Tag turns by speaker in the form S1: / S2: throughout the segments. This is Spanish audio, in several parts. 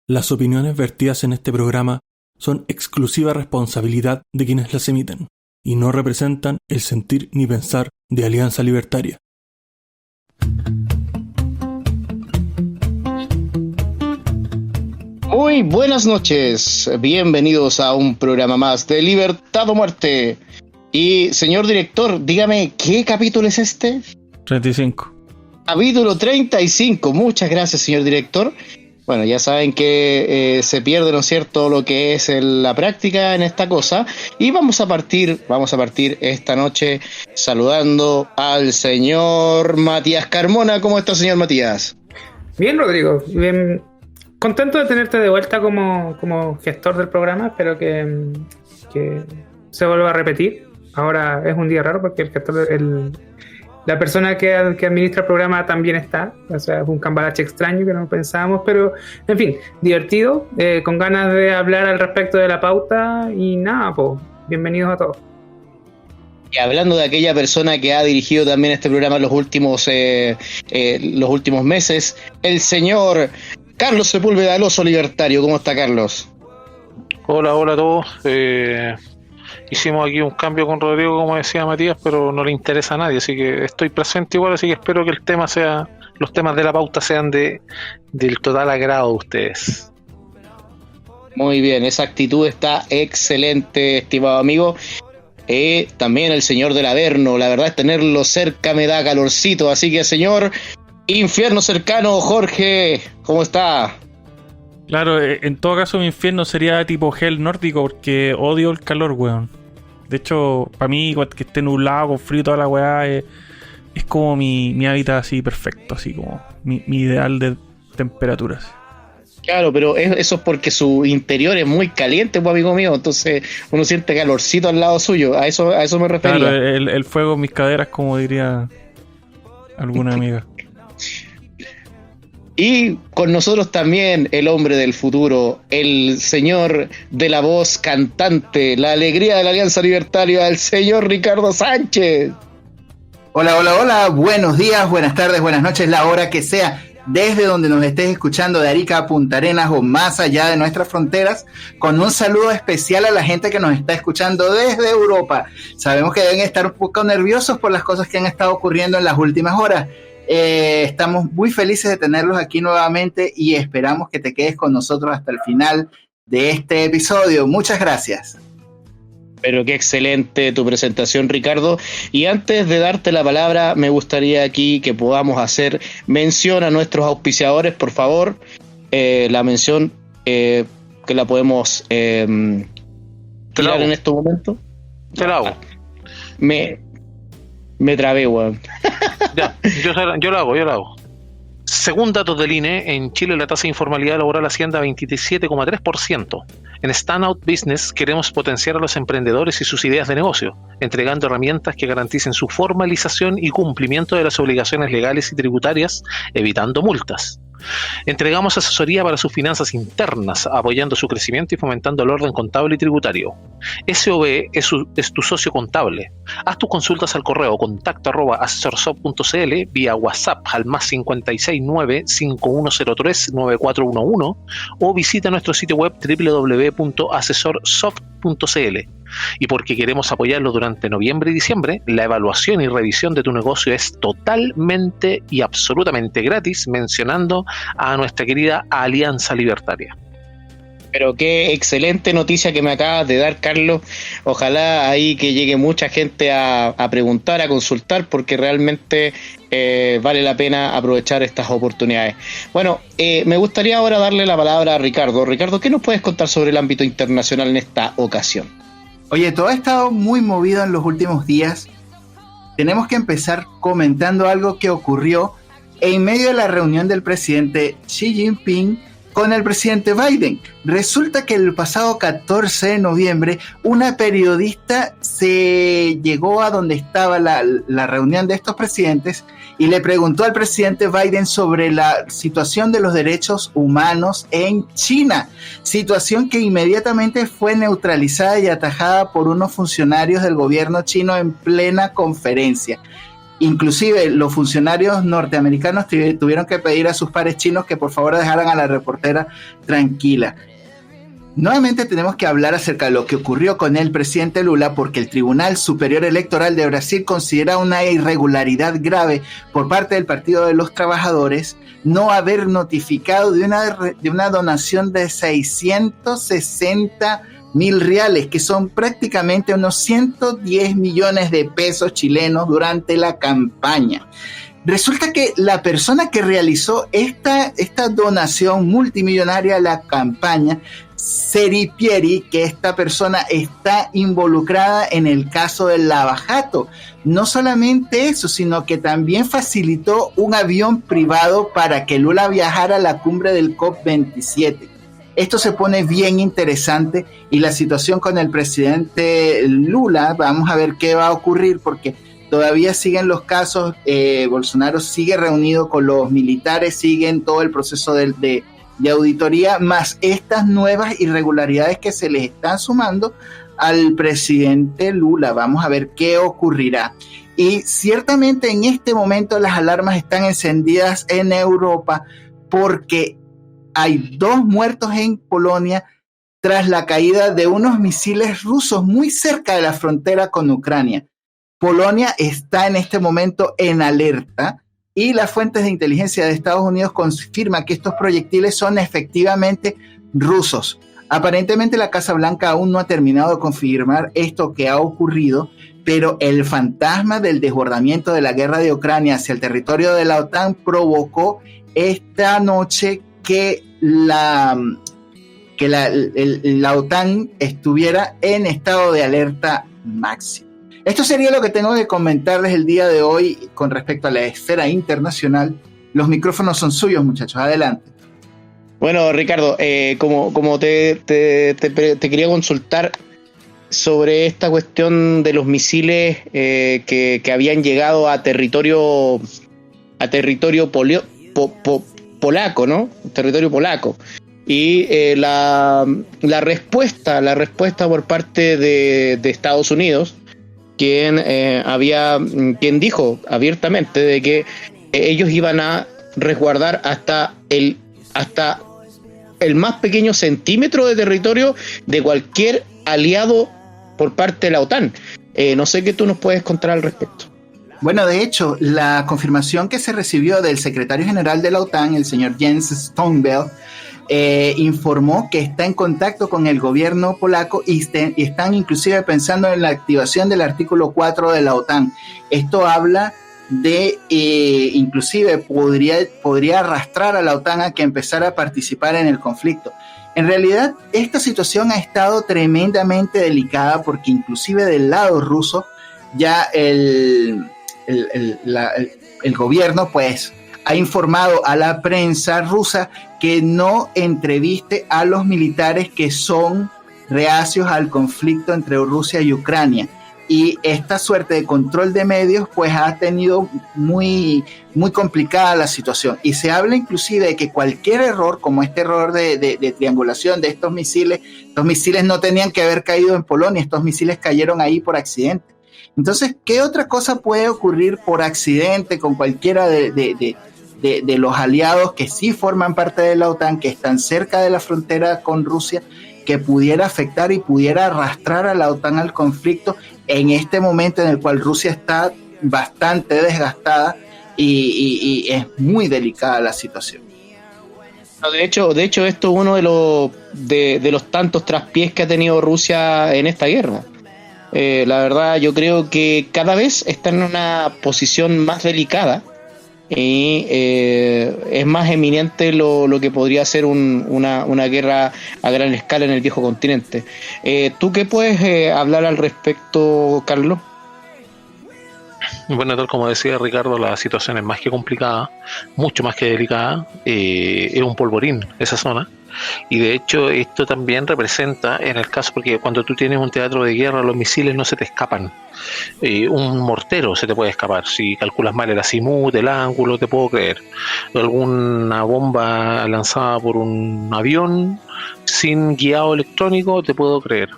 S1: Las opiniones vertidas en este programa son exclusiva responsabilidad de quienes las emiten y no representan el sentir ni pensar de Alianza Libertaria.
S2: Muy buenas noches, bienvenidos a un programa más de Libertad o Muerte. Y señor director, dígame, ¿qué capítulo es este?
S1: 35.
S2: Capítulo 35, muchas gracias señor director. Bueno, ya saben que se pierde, ¿no es cierto?, lo que es la práctica en esta cosa. Y vamos a partir esta noche saludando al señor Matías Carmona. ¿Cómo está, señor Matías?
S3: Bien, Rodrigo. Bien, contento de tenerte de vuelta como gestor del programa. Espero que se vuelva a repetir. Ahora es un día raro porque el gestor, la persona que administra el programa también está. O sea, es un cambalache extraño que no pensábamos, pero en fin, divertido, con ganas de hablar al respecto de la pauta y nada, pues, bienvenidos a todos.
S2: Y hablando de aquella persona que ha dirigido también este programa los últimos meses, el señor Carlos Sepúlveda, el oso libertario. ¿Cómo está, Carlos?
S4: Hola a todos. Hicimos aquí un cambio con Rodrigo, como decía Matías, pero no le interesa a nadie, así que estoy presente igual, así que espero que los temas de la pauta sean del total agrado de ustedes.
S2: Muy bien, esa actitud está excelente, estimado amigo. También el señor del Averno, la verdad es tenerlo cerca me da calorcito, así que señor Infierno Cercano, Jorge, ¿cómo está?
S1: Claro, en todo caso mi infierno sería tipo Hell nórdico porque odio el calor, weón. De hecho, para mí, que esté nublado, con frío, toda la weá, es como mi hábitat así perfecto, así como mi ideal de temperaturas.
S2: Claro, pero eso es porque su interior es muy caliente, pues, amigo mío, entonces uno siente calorcito al lado suyo, a eso me refería.
S1: Claro, el fuego en mis caderas, como diría alguna amiga.
S2: Y con nosotros también el hombre del futuro, el señor de la voz cantante, la alegría de la Alianza Libertaria, el señor Ricardo Sánchez.
S5: Hola, buenos días, buenas tardes, buenas noches, la hora que sea, desde donde nos estés escuchando, de Arica a Punta Arenas o más allá de nuestras fronteras, con un saludo especial a la gente que nos está escuchando desde Europa. Sabemos que deben estar un poco nerviosos por las cosas que han estado ocurriendo en las últimas horas. Estamos muy felices de tenerlos aquí nuevamente y esperamos que te quedes con nosotros hasta el final de este episodio. Muchas gracias.
S2: Pero qué excelente tu presentación, Ricardo. Y antes de darte la palabra, me gustaría aquí que podamos hacer mención a nuestros auspiciadores, por favor. La mención que la podemos tirar en este momento.
S4: Te la hago.
S2: Me trabé, weón.
S4: Ya, yo lo hago. Según datos del INE, en Chile la tasa de informalidad laboral asciende a 27,3%. En Standout Business queremos potenciar a los emprendedores y sus ideas de negocio, entregando herramientas que garanticen su formalización y cumplimiento de las obligaciones legales y tributarias, evitando multas. Entregamos asesoría para sus finanzas internas, apoyando su crecimiento y fomentando el orden contable y tributario. SOB es tu socio contable. Haz tus consultas al correo contacto@asesorsoft.cl, vía WhatsApp al +569 5103 9411 o visita nuestro sitio web www.asesorsoft.cl. Y porque queremos apoyarlo durante noviembre y diciembre, la evaluación y revisión de tu negocio es totalmente y absolutamente gratis, mencionando a nuestra querida Alianza Libertaria.
S2: Pero qué excelente noticia que me acabas de dar, Carlos. Ojalá ahí que llegue mucha gente a preguntar, a consultar, porque realmente vale la pena aprovechar estas oportunidades. Bueno, me gustaría ahora darle la palabra a Ricardo. Ricardo, ¿qué nos puedes contar sobre el ámbito internacional en esta ocasión?
S5: Oye, todo ha estado muy movido en los últimos días. Tenemos que empezar comentando algo que ocurrió en medio de la reunión del presidente Xi Jinping con el presidente Biden. Resulta que el pasado 14 de noviembre una periodista se llegó a donde estaba la reunión de estos presidentes y le preguntó al presidente Biden sobre la situación de los derechos humanos en China, situación que inmediatamente fue neutralizada y atajada por unos funcionarios del gobierno chino en plena conferencia. Inclusive los funcionarios norteamericanos tuvieron que pedir a sus pares chinos que por favor dejaran a la reportera tranquila. Nuevamente tenemos que hablar acerca de lo que ocurrió con el presidente Lula, porque el Tribunal Superior Electoral de Brasil considera una irregularidad grave por parte del Partido de los Trabajadores no haber notificado de una donación de 660.000 reales, que son prácticamente unos 110 millones de pesos chilenos durante la campaña. Resulta que la persona que realizó esta donación multimillonaria a la campaña, Seri Pieri, que esta persona está involucrada en el caso del lavajato. No solamente eso, sino que también facilitó un avión privado para que Lula viajara a la cumbre del COP27. Esto se pone bien interesante y la situación con el presidente Lula, vamos a ver qué va a ocurrir, porque todavía siguen los casos, Bolsonaro sigue reunido con los militares, siguen todo el proceso de auditoría, más estas nuevas irregularidades que se les están sumando al presidente Lula. Vamos a ver qué ocurrirá. Y ciertamente en este momento las alarmas están encendidas en Europa, porque hay 2 muertos en Polonia tras la caída de unos misiles rusos muy cerca de la frontera con Ucrania. Polonia está en este momento en alerta y las fuentes de inteligencia de Estados Unidos confirman que estos proyectiles son efectivamente rusos. Aparentemente la Casa Blanca aún no ha terminado de confirmar esto que ha ocurrido, pero el fantasma del desbordamiento de la guerra de Ucrania hacia el territorio de la OTAN provocó esta noche que la OTAN estuviera en estado de alerta máximo. Esto sería lo que tengo que comentarles el día de hoy con respecto a la esfera internacional. Los micrófonos son suyos, muchachos. Adelante.
S2: Bueno, Ricardo, como te quería consultar sobre esta cuestión de los misiles que habían llegado a territorio polaco, ¿no? Territorio polaco. Y la respuesta por parte de Estados Unidos, quien dijo abiertamente de que ellos iban a resguardar hasta el más pequeño centímetro de territorio de cualquier aliado por parte de la OTAN. No sé qué tú nos puedes contar al respecto.
S5: Bueno, de hecho, la confirmación que se recibió del secretario general de la OTAN, el señor Jens Stoltenberg, informó que está en contacto con el gobierno polaco y están inclusive pensando en la activación del artículo 4 de la OTAN. Esto habla de, inclusive podría arrastrar a la OTAN a que empezara a participar en el conflicto. En realidad, esta situación ha estado tremendamente delicada, porque inclusive del lado ruso ya el gobierno pues ha informado a la prensa rusa que no entreviste a los militares que son reacios al conflicto entre Rusia y Ucrania. Y esta suerte de control de medios pues ha tenido muy, muy complicada la situación. Y se habla inclusive de que cualquier error, como este error de triangulación de estos misiles no tenían que haber caído en Polonia, estos misiles cayeron ahí por accidente. Entonces, ¿qué otra cosa puede ocurrir por accidente con cualquiera de los aliados que sí forman parte de la OTAN, que están cerca de la frontera con Rusia, que pudiera afectar y pudiera arrastrar a la OTAN al conflicto en este momento en el cual Rusia está bastante desgastada y es muy delicada la situación?
S2: De hecho, esto es uno de los tantos traspiés que ha tenido Rusia en esta guerra. La verdad, yo creo que cada vez está en una posición más delicada y es más eminente lo que podría ser una guerra a gran escala en el viejo continente. ¿Tú qué puedes hablar al respecto, Carlos?
S4: Bueno, tal como decía Ricardo, la situación es más que complicada, mucho más que delicada. Es un polvorín esa zona. Y de hecho esto también representa, en el caso, porque cuando tú tienes un teatro de guerra, los misiles no se te escapan. Un mortero se te puede escapar, si calculas mal el azimut, el ángulo, te puedo creer. Alguna bomba lanzada por un avión sin guiado electrónico, te puedo creer.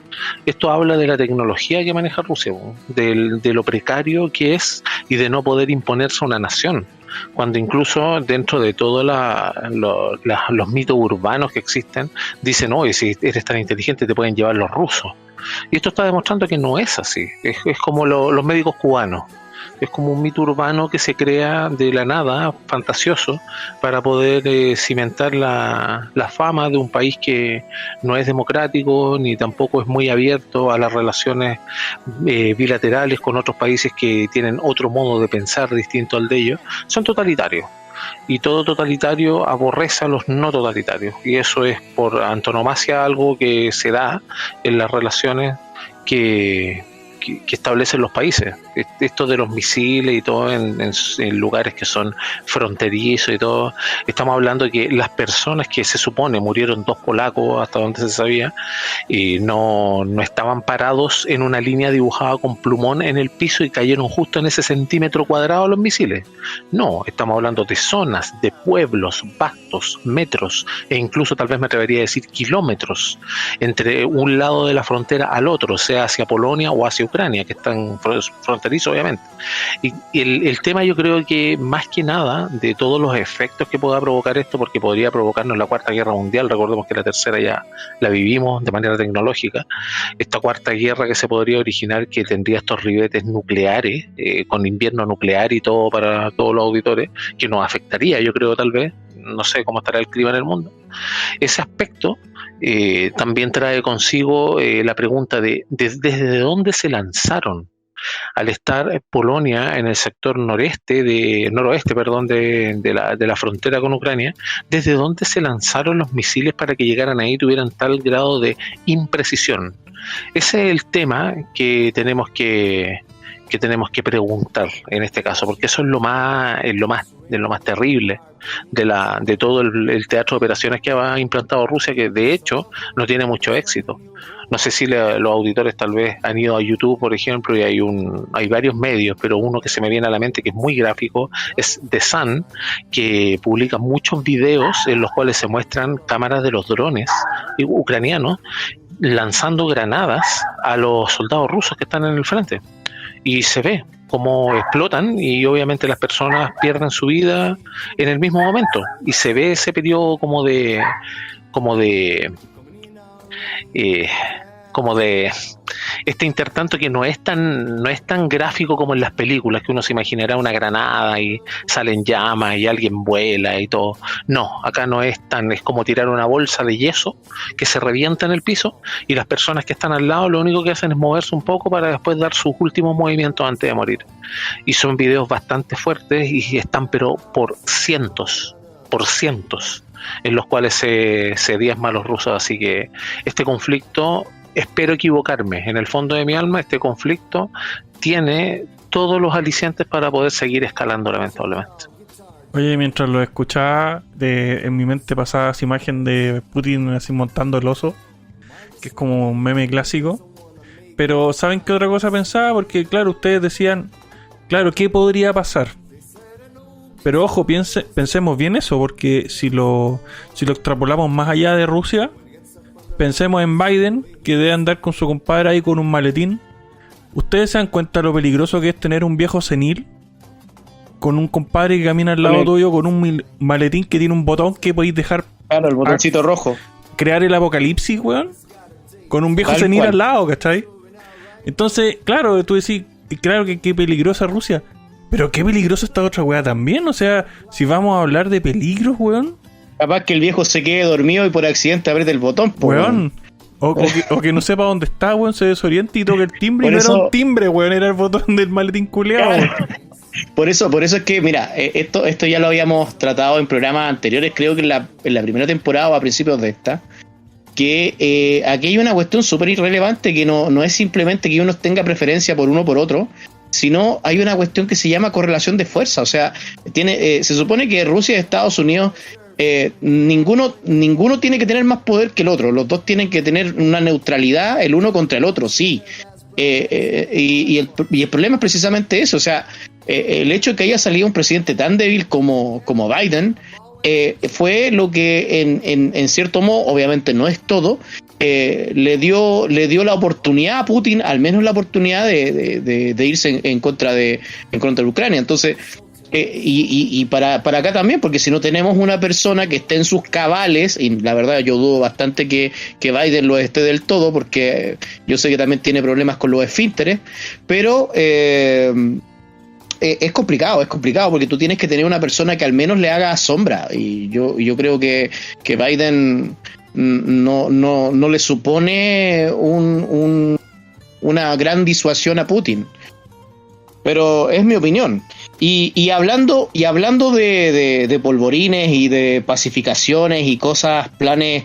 S4: Esto habla de la tecnología que maneja Rusia, de lo precario que es y de no poder imponerse a una nación, cuando incluso dentro de todos los mitos urbanos que existen, dicen, oye, si eres tan inteligente te pueden llevar los rusos. Y esto está demostrando que no es así. Es como los médicos cubanos. Es como un mito urbano que se crea de la nada, fantasioso, para poder cimentar la fama de un país que no es democrático ni tampoco es muy abierto a las relaciones bilaterales con otros países que tienen otro modo de pensar distinto al de ellos. Son totalitarios. Y todo totalitario aborrece a los no totalitarios, y eso es por antonomasia algo que se da en las relaciones que establecen los países. Esto de los misiles y todo en lugares que son fronterizos y todo, estamos hablando de que las personas que se supone murieron 2 polacos hasta donde se sabía, y no estaban parados en una línea dibujada con plumón en el piso y cayeron justo en ese centímetro cuadrado los misiles. No, estamos hablando de zonas, de pueblos vastos, metros, e incluso tal vez me atrevería a decir kilómetros, entre un lado de la frontera al otro, sea hacia Polonia o hacia Ucrania, que están fronterizos obviamente. Y el tema, yo creo que más que nada de todos los efectos que pueda provocar esto, porque podría provocarnos la Cuarta Guerra Mundial, recordemos que la tercera ya la vivimos de manera tecnológica, esta Cuarta Guerra que se podría originar, que tendría estos ribetes nucleares, con invierno nuclear y todo para todos los auditores, que nos afectaría, yo creo, tal vez, no sé cómo estará el clima en el mundo. Ese aspecto también trae consigo la pregunta de desde dónde se lanzaron. Al estar Polonia en el sector noroeste de la frontera con Ucrania, ¿desde dónde se lanzaron los misiles para que llegaran ahí y tuvieran tal grado de imprecisión? Ese es el tema que tenemos que preguntar en este caso, porque eso es lo más terrible de todo el teatro de operaciones que ha implantado Rusia, que de hecho no tiene mucho éxito. No sé si los auditores tal vez han ido a YouTube, por ejemplo, y hay varios medios, pero uno que se me viene a la mente que es muy gráfico es The Sun, que publica muchos videos en los cuales se muestran cámaras de los drones ucranianos lanzando granadas a los soldados rusos que están en el frente. Y se ve cómo explotan y obviamente las personas pierden su vida en el mismo momento. Y se ve ese periodo como de este intertanto que no es tan gráfico como en las películas, que uno se imaginará una granada y salen llamas y alguien vuela y todo. No, acá no es tan, es como tirar una bolsa de yeso que se revienta en el piso y las personas que están al lado lo único que hacen es moverse un poco para después dar sus últimos movimientos antes de morir. Y son videos bastante fuertes y están pero por cientos en los cuales se diezma a los rusos. Así que este conflicto, espero equivocarme, en el fondo de mi alma, este conflicto tiene todos los alicientes para poder seguir escalando lamentablemente.
S1: Oye, mientras lo escuchaba, en mi mente pasaba esa imagen de Putin así montando el oso, que es como un meme clásico. Pero ¿saben qué otra cosa pensaba? Porque claro, ustedes decían, claro, ¿qué podría pasar? Pero ojo, pensemos bien eso, porque si lo extrapolamos más allá de Rusia, pensemos en Biden, que debe andar con su compadre ahí con un maletín. ¿Ustedes se dan cuenta lo peligroso que es tener un viejo senil con un compadre que camina al lado tuyo con un maletín que tiene un botón que podéis dejar...
S2: Claro, el botoncito rojo.
S1: Crear el apocalipsis, weón. Con un viejo senil al lado, ¿cachai? Entonces, claro, tú decís, claro que qué peligrosa Rusia. Pero qué peligrosa esta otra weá también. O sea, si vamos a hablar de peligros, weón.
S2: Capaz que el viejo se quede dormido y por accidente apriete el botón,
S1: weón. O que no sepa dónde está, weón, se desoriente y toque el timbre. Y no era un timbre, weón, era el botón del maletín culeado.
S2: Por eso es que, mira, esto ya lo habíamos tratado en programas anteriores, creo que en la primera temporada o a principios de esta, que aquí hay una cuestión súper irrelevante, que no es simplemente que uno tenga preferencia por uno o por otro, sino hay una cuestión que se llama correlación de fuerza. O sea, se supone que Rusia y Estados Unidos ninguno tiene que tener más poder que el otro. Los dos tienen que tener una neutralidad el uno contra el otro, sí. Y el problema es precisamente eso. O sea, el hecho de que haya salido un presidente tan débil como Biden fue lo que en cierto modo, obviamente no es todo, le dio la oportunidad a Putin, al menos la oportunidad de irse en contra de Ucrania. Entonces, y para acá también, porque si no tenemos una persona que esté en sus cabales, y la verdad yo dudo bastante que Biden lo esté del todo, porque yo sé que también tiene problemas con los esfínteres, pero es complicado porque tú tienes que tener una persona que al menos le haga sombra, y yo creo que Biden no le supone una gran disuasión a Putin, pero es mi opinión. Y hablando de polvorines y de pacificaciones y cosas, planes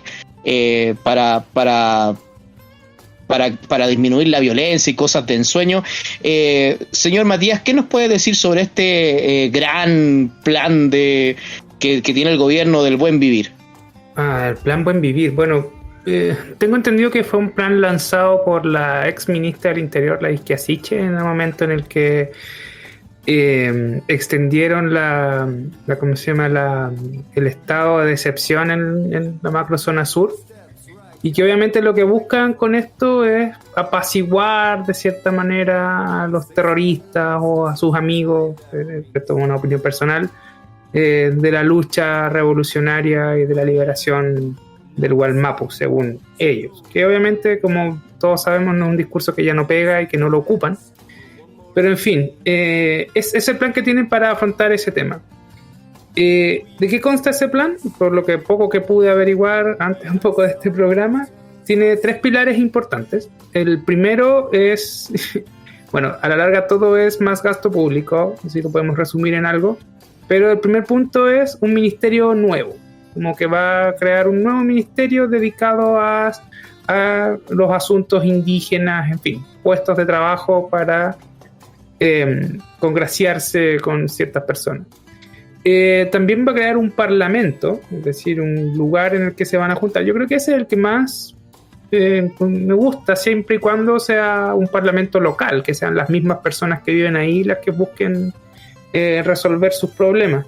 S2: para disminuir la violencia y cosas de ensueño, señor Matías, ¿qué nos puede decir sobre este gran plan que tiene el gobierno del buen vivir?
S3: El plan buen vivir, bueno, tengo entendido que fue un plan lanzado por la ex ministra del Interior, la Isquia Siche, en el momento en el que extendieron ¿cómo se llama? El estado de excepción en la macrozona sur, y que obviamente lo que buscan con esto es apaciguar de cierta manera a los terroristas o a sus amigos, esto es una opinión personal, de la lucha revolucionaria y de la liberación del Gualmapu, según ellos, que obviamente, como todos sabemos, no es un discurso que ya no pega y que no lo ocupan. Pero en fin, es el plan que tienen para afrontar ese tema. ¿De qué consta ese plan? Por lo que poco que pude averiguar antes un poco de este programa, tiene 3 pilares importantes. El primero es, bueno, a la larga todo es más gasto público, así lo podemos resumir en algo, pero el primer punto es un ministerio nuevo, como que va a crear un nuevo ministerio dedicado a los asuntos indígenas, en fin, puestos de trabajo para congraciarse con ciertas personas. También va a crear un parlamento, es decir, un lugar en el que se van a juntar. Yo creo que ese es el que más me gusta, siempre y cuando sea un parlamento local, que sean las mismas personas que viven ahí las que busquen resolver sus problemas.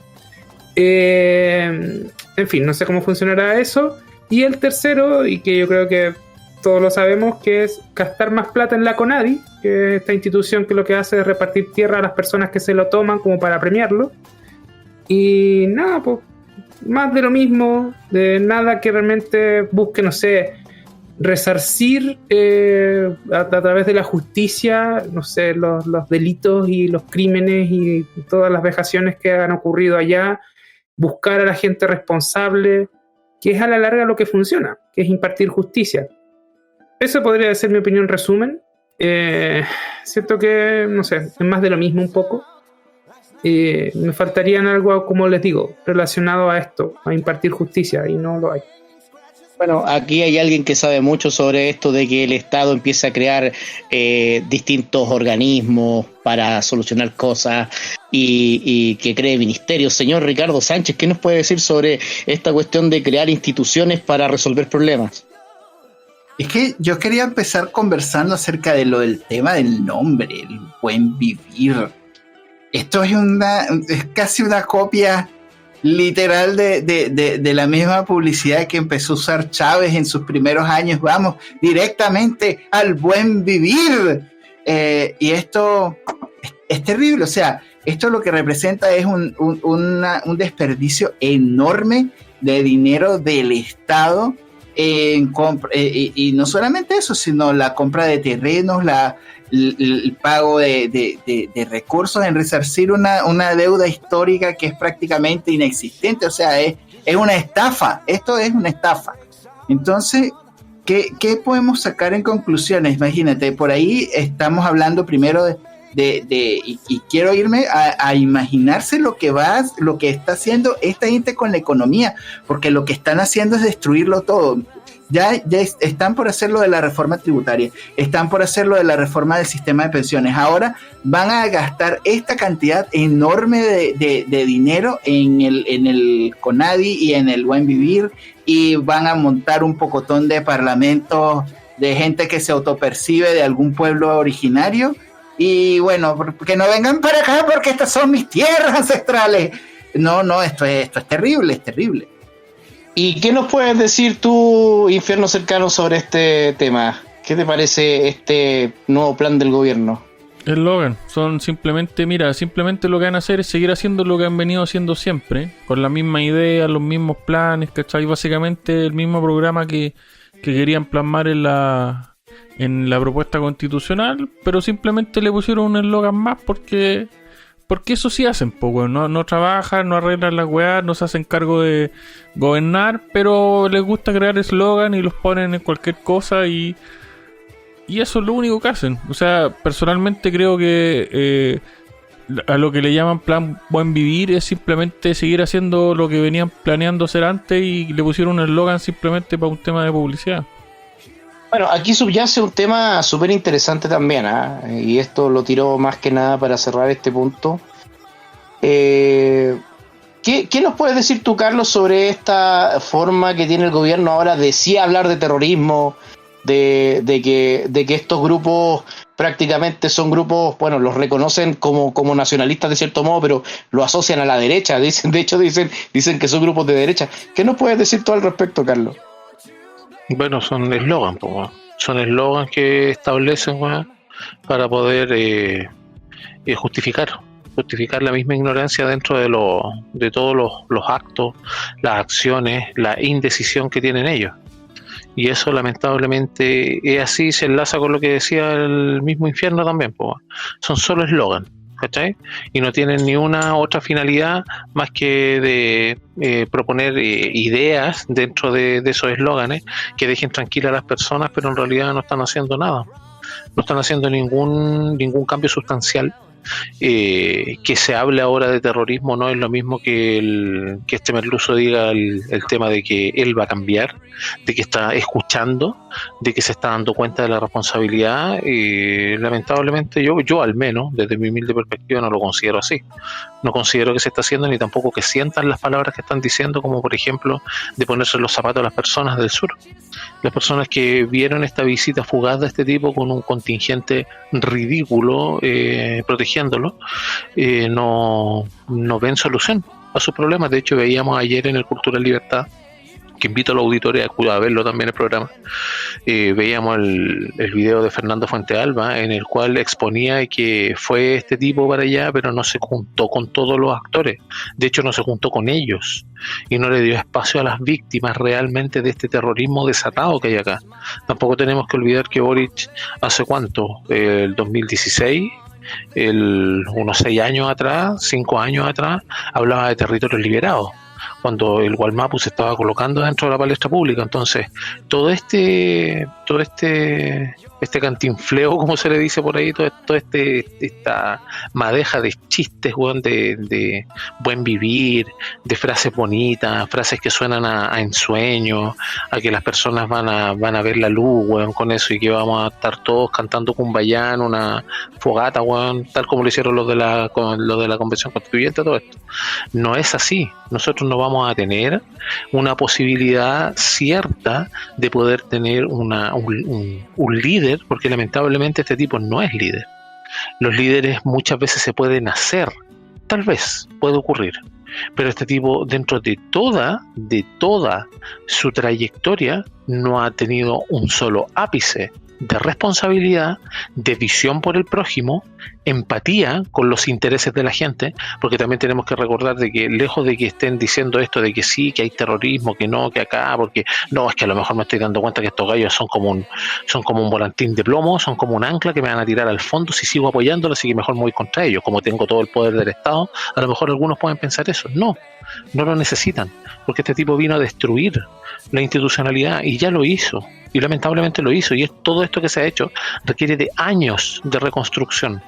S3: En fin, no sé cómo funcionará eso. Y el tercero, y que yo creo que todos lo sabemos, que es gastar más plata en la CONADI, que es esta institución que lo que hace es repartir tierra a las personas que se lo toman como para premiarlo. Y nada, pues más de lo mismo, de nada que realmente busque, no sé, resarcir a través de la justicia, no sé, los delitos y los crímenes y todas las vejaciones que han ocurrido allá, buscar a la gente responsable, que es a la larga lo que funciona, que es impartir justicia. Eso podría ser mi opinión en resumen. Siento que, no sé, es más de lo mismo un poco. Me faltarían algo, como les digo, relacionado a esto, a impartir justicia, y no lo hay.
S2: Bueno, aquí hay alguien que sabe mucho sobre esto de que el Estado empieza a crear distintos organismos para solucionar cosas y que cree ministerios. Señor Ricardo Sánchez, ¿qué nos puede decir sobre esta cuestión de crear instituciones para resolver problemas?
S5: Es que yo quería empezar conversando acerca de lo del tema del nombre, el buen vivir. Esto es casi una copia literal de la misma publicidad que empezó a usar Chávez en sus primeros años. Vamos directamente al buen vivir. Y esto es terrible. O sea, esto lo que representa es un desperdicio enorme de dinero del Estado y no solamente eso, sino la compra de terrenos, el pago de recursos en resarcir una deuda histórica que es prácticamente inexistente. O sea, es una estafa. Esto es una estafa. Entonces, ¿qué podemos sacar en conclusiones? Imagínate, por ahí estamos hablando primero y quiero irme a imaginarse lo que está haciendo esta gente con la economía, porque lo que están haciendo es destruirlo todo. están por hacer lo de la reforma tributaria, están por hacer lo de la reforma del sistema de pensiones. Ahora van a gastar esta cantidad enorme de dinero en el CONADI y en el Buen Vivir, y van a montar un pocotón de parlamentos de gente que se autopercibe de algún pueblo originario. Y bueno, que no vengan para acá porque estas son mis tierras ancestrales. No, esto es terrible, es terrible.
S2: ¿Y qué nos puedes decir tú, Infierno Cercano, sobre este tema? ¿Qué te parece este nuevo plan del gobierno?
S1: Eslogan, son simplemente lo que van a hacer es seguir haciendo lo que han venido haciendo siempre, con la misma idea, los mismos planes, ¿cachai? Básicamente el mismo programa que querían plasmar en la propuesta constitucional, pero simplemente le pusieron un eslogan más porque eso sí hacen poco, no trabajan, no arreglan las weas, no se hacen cargo de gobernar, pero les gusta crear eslogan y los ponen en cualquier cosa y eso es lo único que hacen. O sea, personalmente creo que a lo que le llaman plan Buen Vivir es simplemente seguir haciendo lo que venían planeando hacer antes y le pusieron un eslogan simplemente para un tema de publicidad.
S2: Bueno, aquí subyace un tema súper interesante también, y esto lo tiró más que nada para cerrar este punto. ¿Qué nos puedes decir tú, Carlos, sobre esta forma que tiene el gobierno ahora de sí hablar de terrorismo, de que estos grupos prácticamente son grupos, bueno, los reconocen como nacionalistas de cierto modo, pero lo asocian a la derecha, dicen que son grupos de derecha? ¿Qué nos puedes decir tú al respecto, Carlos?
S4: Bueno, son eslogan, son eslogan que establecen para poder justificar la misma ignorancia dentro de todos los actos, las acciones, la indecisión que tienen ellos. Y eso lamentablemente es así, se enlaza con lo que decía el mismo Infierno también, son solo eslogan, ¿cachai? Y no tienen ni una otra finalidad más que de proponer ideas dentro de esos eslóganes que dejen tranquilas a las personas, pero en realidad no están haciendo nada, no están haciendo ningún cambio sustancial. Que se hable ahora de terrorismo no es lo mismo que este merluzo diga el tema de que él va a cambiar, de que está escuchando, de que se está dando cuenta de la responsabilidad. Lamentablemente yo al menos desde mi humilde perspectiva no lo considero así, no considero que se está haciendo, ni tampoco que sientan las palabras que están diciendo, como por ejemplo de ponerse los zapatos a las personas del sur, las personas que vieron esta visita fugaz de este tipo con un contingente ridículo protegiéndolo, no ven solución a sus problemas. De hecho, veíamos ayer en el Cultural Libertad, que invito a los auditores a verlo también el programa, veíamos el video de Fernando Fuentealba, en el cual exponía que fue este tipo para allá, pero no se juntó con todos los actores, de hecho no se juntó con ellos, y no le dio espacio a las víctimas realmente de este terrorismo desatado que hay acá. Tampoco tenemos que olvidar que Boric hace cuánto, el 2016, unos 6 años atrás, 5 años atrás, hablaba de territorios liberados, cuando el Gualmapu se estaba colocando dentro de la palestra pública. Entonces, todo este cantinfleo, como se le dice por ahí, esta madeja de chistes, de buen vivir, de frases bonitas, frases que suenan a ensueño, a que las personas van a ver la luz, con eso, y que vamos a estar todos cantando Cumbayán, una fogata, tal como lo hicieron los de la Convención Constituyente, todo esto. No es así. Nosotros no vamos a tener una posibilidad cierta de poder tener un líder, porque lamentablemente este tipo no es líder. Los líderes muchas veces se pueden hacer, tal vez puede ocurrir, pero este tipo, dentro de toda su trayectoria, no ha tenido un solo ápice de responsabilidad, de visión por el prójimo, empatía con los intereses de la gente, porque también tenemos que recordar de que, lejos de que estén diciendo esto de que sí, que hay terrorismo, que no, que acá, porque no, es que a lo mejor me estoy dando cuenta que estos gallos son como un volantín de plomo, son como un ancla que me van a tirar al fondo si sigo apoyándolos, así que mejor me voy contra ellos, como tengo todo el poder del Estado. A lo mejor algunos pueden pensar eso. No lo necesitan, porque este tipo vino a destruir la institucionalidad y ya lo hizo, y lamentablemente lo hizo, y todo esto que se ha hecho requiere de años de reconstrucción.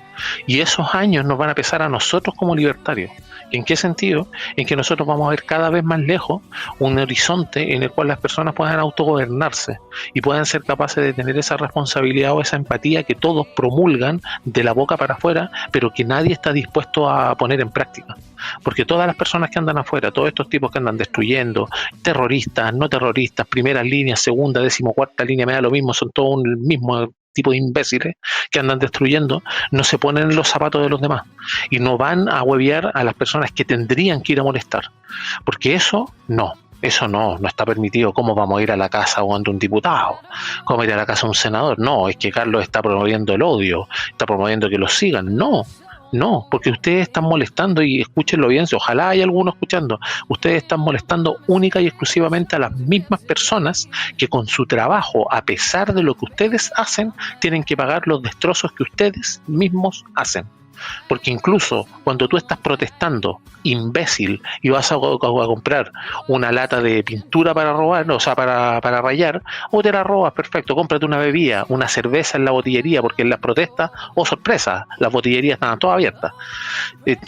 S4: Y esos años nos van a pesar a nosotros como libertarios. ¿En qué sentido? En que nosotros vamos a ver cada vez más lejos un horizonte en el cual las personas puedan autogobernarse y puedan ser capaces de tener esa responsabilidad o esa empatía que todos promulgan de la boca para afuera, pero que nadie está dispuesto a poner en práctica. Porque todas las personas que andan afuera, todos estos tipos que andan destruyendo, terroristas, no terroristas, primeras líneas, segunda, 14ª línea, me da lo mismo, son todos el mismo tipo de imbéciles que andan destruyendo, no se ponen en los zapatos de los demás y no van a huevear a las personas que tendrían que ir a molestar, porque eso no está permitido. ¿Cómo vamos a ir a la casa de un diputado? ¿Cómo ir a la casa de un senador? No, es que Carlos está promoviendo el odio, está promoviendo que los sigan. No, porque ustedes están molestando, y escúchenlo bien, ojalá haya alguno escuchando, ustedes están molestando única y exclusivamente a las mismas personas que con su trabajo, a pesar de lo que ustedes hacen, tienen que pagar los destrozos que ustedes mismos hacen. Porque incluso cuando tú estás protestando, imbécil, y vas a comprar una lata de pintura para robar, o sea, para rayar, o te la robas, perfecto, cómprate una bebida, una cerveza en la botillería, porque en las protestas, sorpresa, las botillerías están todas abiertas.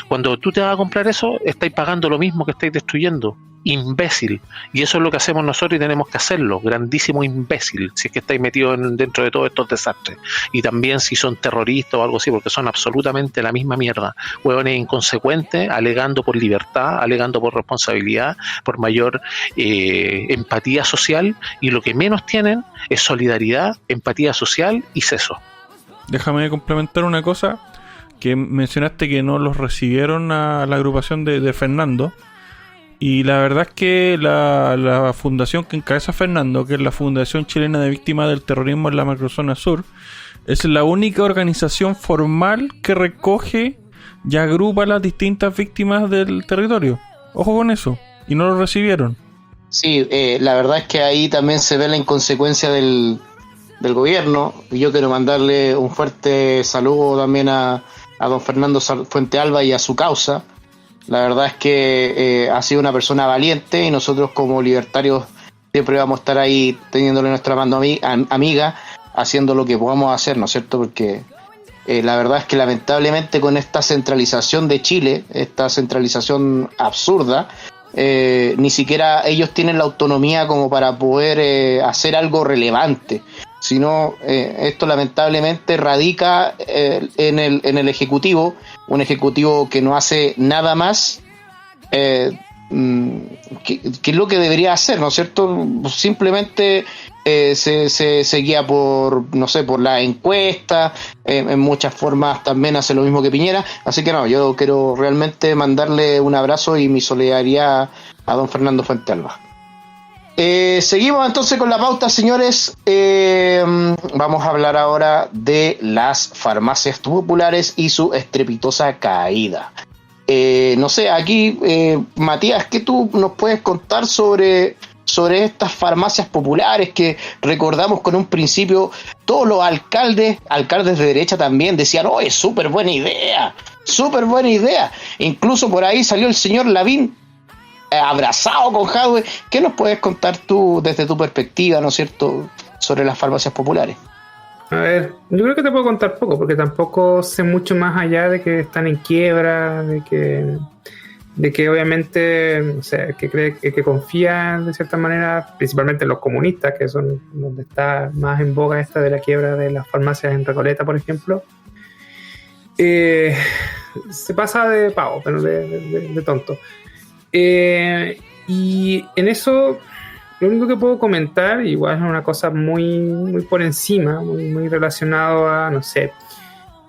S4: Cuando tú te vas a comprar eso, estáis pagando lo mismo que estáis destruyendo. Imbécil. Y eso es lo que hacemos nosotros y tenemos que hacerlo. Grandísimo imbécil, si es que estáis metidos dentro de todos estos desastres. Y también si son terroristas o algo así, porque son absolutamente la misma mierda. Hueones inconsecuentes, alegando por libertad, alegando por responsabilidad, por mayor empatía social, y lo que menos tienen es solidaridad, empatía social y seso.
S1: Déjame complementar una cosa, que mencionaste que no los recibieron a la agrupación de Fernando. Y la verdad es que la fundación que encabeza Fernando, que es la Fundación Chilena de Víctimas del Terrorismo en la Macrozona Sur, es la única organización formal que recoge y agrupa a las distintas víctimas del territorio. Ojo con eso. Y no lo recibieron.
S2: Sí, la verdad es que ahí también se ve la inconsecuencia del gobierno. Y yo quiero mandarle un fuerte saludo también a don Fernando Fuentealba y a su causa. La verdad es que ha sido una persona valiente, y nosotros como libertarios siempre vamos a estar ahí teniéndole nuestra mano amiga, haciendo lo que podamos hacer, ¿no es cierto? Porque la verdad es que lamentablemente con esta centralización de Chile, esta centralización absurda, ni siquiera ellos tienen la autonomía como para poder hacer algo relevante, sino esto lamentablemente radica en el Ejecutivo, un Ejecutivo que no hace nada más que es lo que debería hacer, ¿no es cierto? Simplemente se guía por, no sé, por la encuesta, en muchas formas también hace lo mismo que Piñera, así que no, yo quiero realmente mandarle un abrazo y mi solidaridad a don Fernando Fuentealba. Seguimos entonces con la pauta, señores. Vamos a hablar ahora de las farmacias populares y su estrepitosa caída. No sé, aquí, Matías, ¿qué tú nos puedes contar sobre estas farmacias populares que recordamos con un principio todos los alcaldes de derecha también decían, oh, es súper buena idea, incluso por ahí salió el señor Lavín abrazado con Jadwe? ¿Qué nos puedes contar tú desde tu perspectiva, ¿no es cierto?, sobre las farmacias populares?
S3: A ver, yo creo que te puedo contar poco, porque tampoco sé mucho más allá de que están en quiebra, de que obviamente, o sea, que confían de cierta manera, principalmente en los comunistas, que son donde está más en boga esta de la quiebra de las farmacias en Recoleta, por ejemplo. Se pasa de pavo, pero de tonto. Y en eso lo único que puedo comentar, igual es una cosa muy, muy por encima, muy relacionado a, no sé,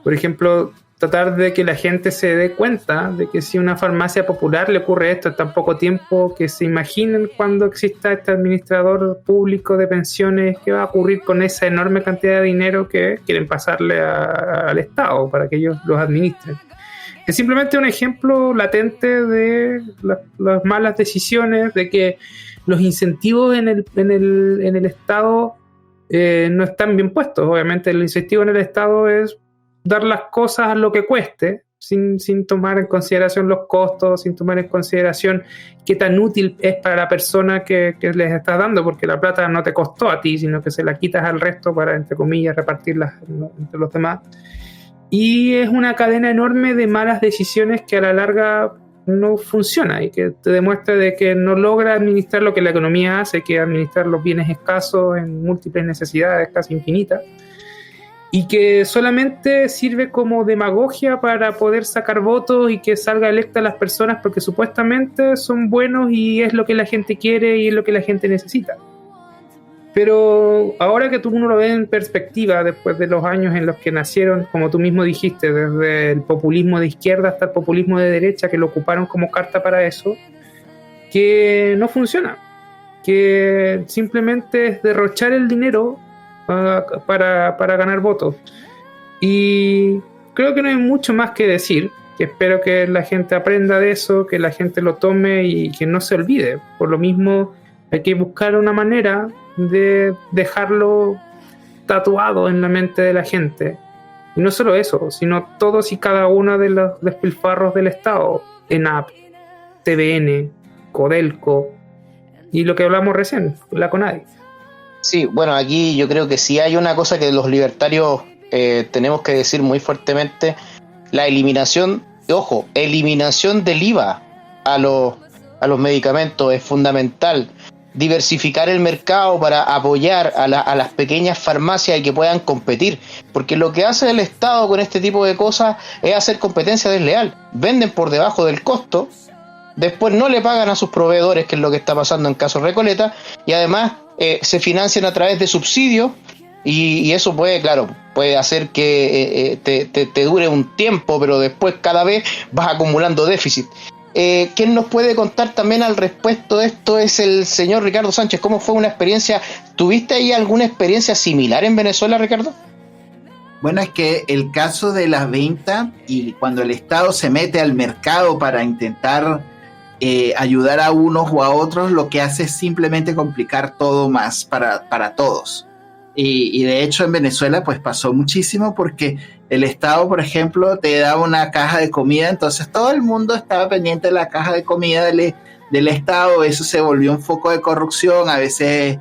S3: por ejemplo, tratar de que la gente se dé cuenta de que si a una farmacia popular le ocurre esto en tan poco tiempo, que se imaginen cuando exista este administrador público de pensiones, qué va a ocurrir con esa enorme cantidad de dinero que quieren pasarle al Estado para que ellos los administren. Es simplemente un ejemplo latente de las malas decisiones, de que los incentivos en el Estado no están bien puestos. Obviamente el incentivo en el Estado es dar las cosas a lo que cueste, sin tomar en consideración los costos, sin tomar en consideración qué tan útil es para la persona que les estás dando, porque la plata no te costó a ti, sino que se la quitas al resto para, entre comillas, repartirla entre los demás. Y es una cadena enorme de malas decisiones que a la larga no funciona y que te demuestra de que no logra administrar lo que la economía hace, que es administrar los bienes escasos en múltiples necesidades casi infinitas, y que solamente sirve como demagogia para poder sacar votos y que salga electa las personas porque supuestamente son buenos y es lo que la gente quiere y es lo que la gente necesita. Pero ahora que uno lo ve en perspectiva, después de los años en los que nacieron, como tú mismo dijiste, desde el populismo de izquierda hasta el populismo de derecha, que lo ocuparon como carta para eso, que no funciona, que simplemente es derrochar el dinero para ganar votos. Y creo que no hay mucho más que decir, que espero que la gente aprenda de eso, que la gente lo tome y que no se olvide. Por lo mismo, hay que buscar una manera de dejarlo tatuado en la mente de la gente. Y no solo eso, sino todos y cada uno de los despilfarros del Estado, ENAP, TVN, Codelco y lo que hablamos recién, la CONADI.
S2: Sí, bueno, aquí yo creo que sí hay una cosa que los libertarios tenemos que decir muy fuertemente: la eliminación, ojo, eliminación del IVA a los medicamentos es fundamental. Diversificar el mercado para apoyar a las pequeñas farmacias y que puedan competir, porque lo que hace el Estado con este tipo de cosas es hacer competencia desleal. Venden por debajo del costo, después no le pagan a sus proveedores, que es lo que está pasando en caso Recoleta, y además se financian a través de subsidios, y eso puede hacer que te dure un tiempo, pero después cada vez vas acumulando déficit. ¿Quién nos puede contar también al respecto de esto? Es el señor Ricardo Sánchez. ¿Cómo fue una experiencia? ¿Tuviste ahí alguna experiencia similar en Venezuela, Ricardo?
S5: Bueno, es que el caso de las ventas y cuando el Estado se mete al mercado para intentar ayudar a unos o a otros, lo que hace es simplemente complicar todo más para todos. Y de hecho en Venezuela pues pasó muchísimo porque el Estado, por ejemplo, te daba una caja de comida, entonces todo el mundo estaba pendiente de la caja de comida del Estado. Eso se volvió un foco de corrupción. A veces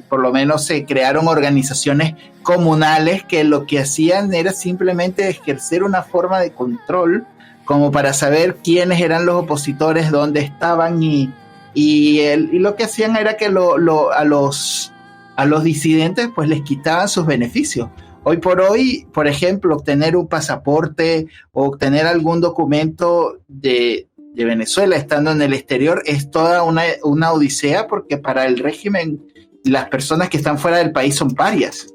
S5: por lo menos se crearon organizaciones comunales que lo que hacían era simplemente ejercer una forma de control como para saber quiénes eran los opositores, dónde estaban y lo que hacían era que a los disidentes pues les quitaban sus beneficios. Hoy por hoy, por ejemplo, obtener un pasaporte o obtener algún documento de Venezuela estando en el exterior es toda una odisea, porque para el régimen las personas que están fuera del país son parias.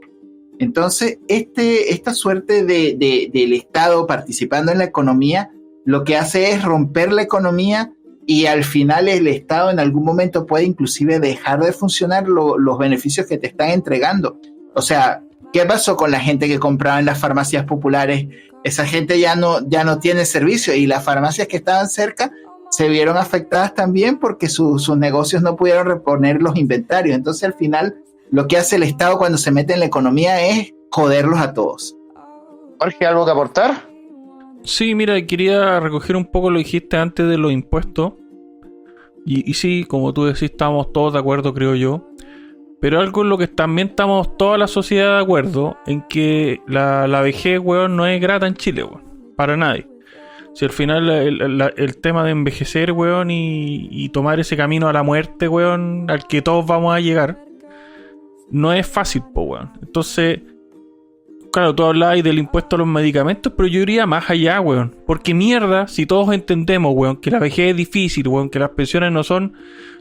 S5: Entonces, esta suerte del Estado participando en la economía lo que hace es romper la economía, y al final el Estado en algún momento puede inclusive dejar de funcionar los beneficios que te están entregando. O sea, ¿qué pasó con la gente que compraba en las farmacias populares? Esa gente ya no tiene servicio, y las farmacias que estaban cerca se vieron afectadas también porque sus negocios no pudieron reponer los inventarios. Entonces al final lo que hace el Estado cuando se mete en la economía es joderlos a todos.
S2: Jorge, ¿algo que aportar?
S1: Sí, mira, quería recoger un poco lo que dijiste antes de los impuestos. Y sí, como tú decís, estamos todos de acuerdo, creo yo. Pero algo en lo que también estamos toda la sociedad de acuerdo, en que la vejez, weón, no es grata en Chile, weón. Para nadie. Si al final el tema de envejecer, weón, y tomar ese camino a la muerte, weón, al que todos vamos a llegar, no es fácil, po, weón. Entonces, claro, tú hablabas del impuesto a los medicamentos, pero yo iría más allá, weón. Porque mierda, si todos entendemos, weón, que la vejez es difícil, weón, que las pensiones no son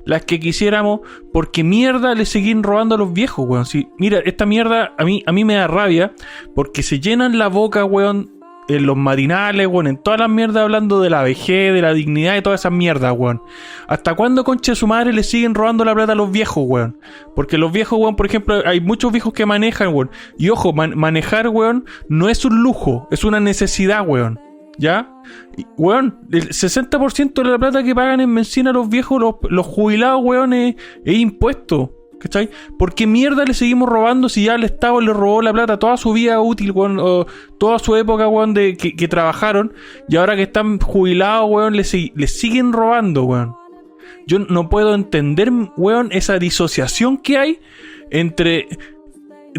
S1: las que quisiéramos, porque mierda le siguen robando a los viejos, weón. Si, mira, esta mierda a mí me da rabia, porque se llenan la boca, weón, en los matinales, weón, en todas las mierdas hablando de la vejez, de la dignidad y todas esas mierdas, weón. ¿Hasta cuándo, concha de su madre, le siguen robando la plata a los viejos, weón? Porque los viejos, weón, por ejemplo, hay muchos viejos que manejan, weón. Y ojo, manejar, weón, no es un lujo, es una necesidad, weón. ¿Ya? Y, weón, el 60% de la plata que pagan en benzina los viejos, los jubilados, weón, es impuesto. ¿Cachai? ¿Por qué mierda le seguimos robando si ya el Estado le robó la plata toda su vida útil, weón, o toda su época, weón, que trabajaron, y ahora que están jubilados, weón, le siguen robando, weón? Yo no puedo entender, weón, esa disociación que hay entre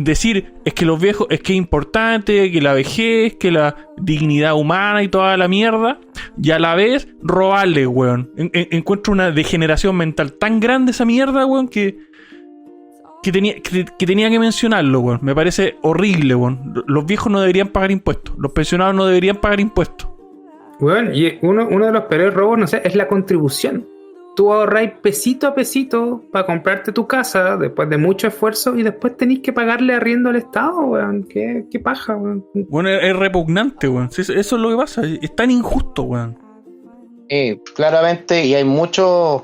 S1: decir, es que los viejos, es que es importante, que la vejez, que la dignidad humana y toda la mierda, y a la vez robarle, weón. Encuentro una degeneración mental tan grande esa mierda, weón, que tenía que mencionarlo, weón. Me parece horrible, weón. Los viejos no deberían pagar impuestos, los pensionados no deberían pagar impuestos.
S3: Weón, y uno de los peores robos, no sé, es la contribución. Tú ahorráis pesito a pesito para comprarte tu casa después de mucho esfuerzo y después tenés que pagarle arriendo al Estado, weón. ¿Qué paja, weón?
S1: Bueno, es repugnante, weón. Eso es lo que pasa. Es tan injusto, weón.
S2: Claramente, y hay muchos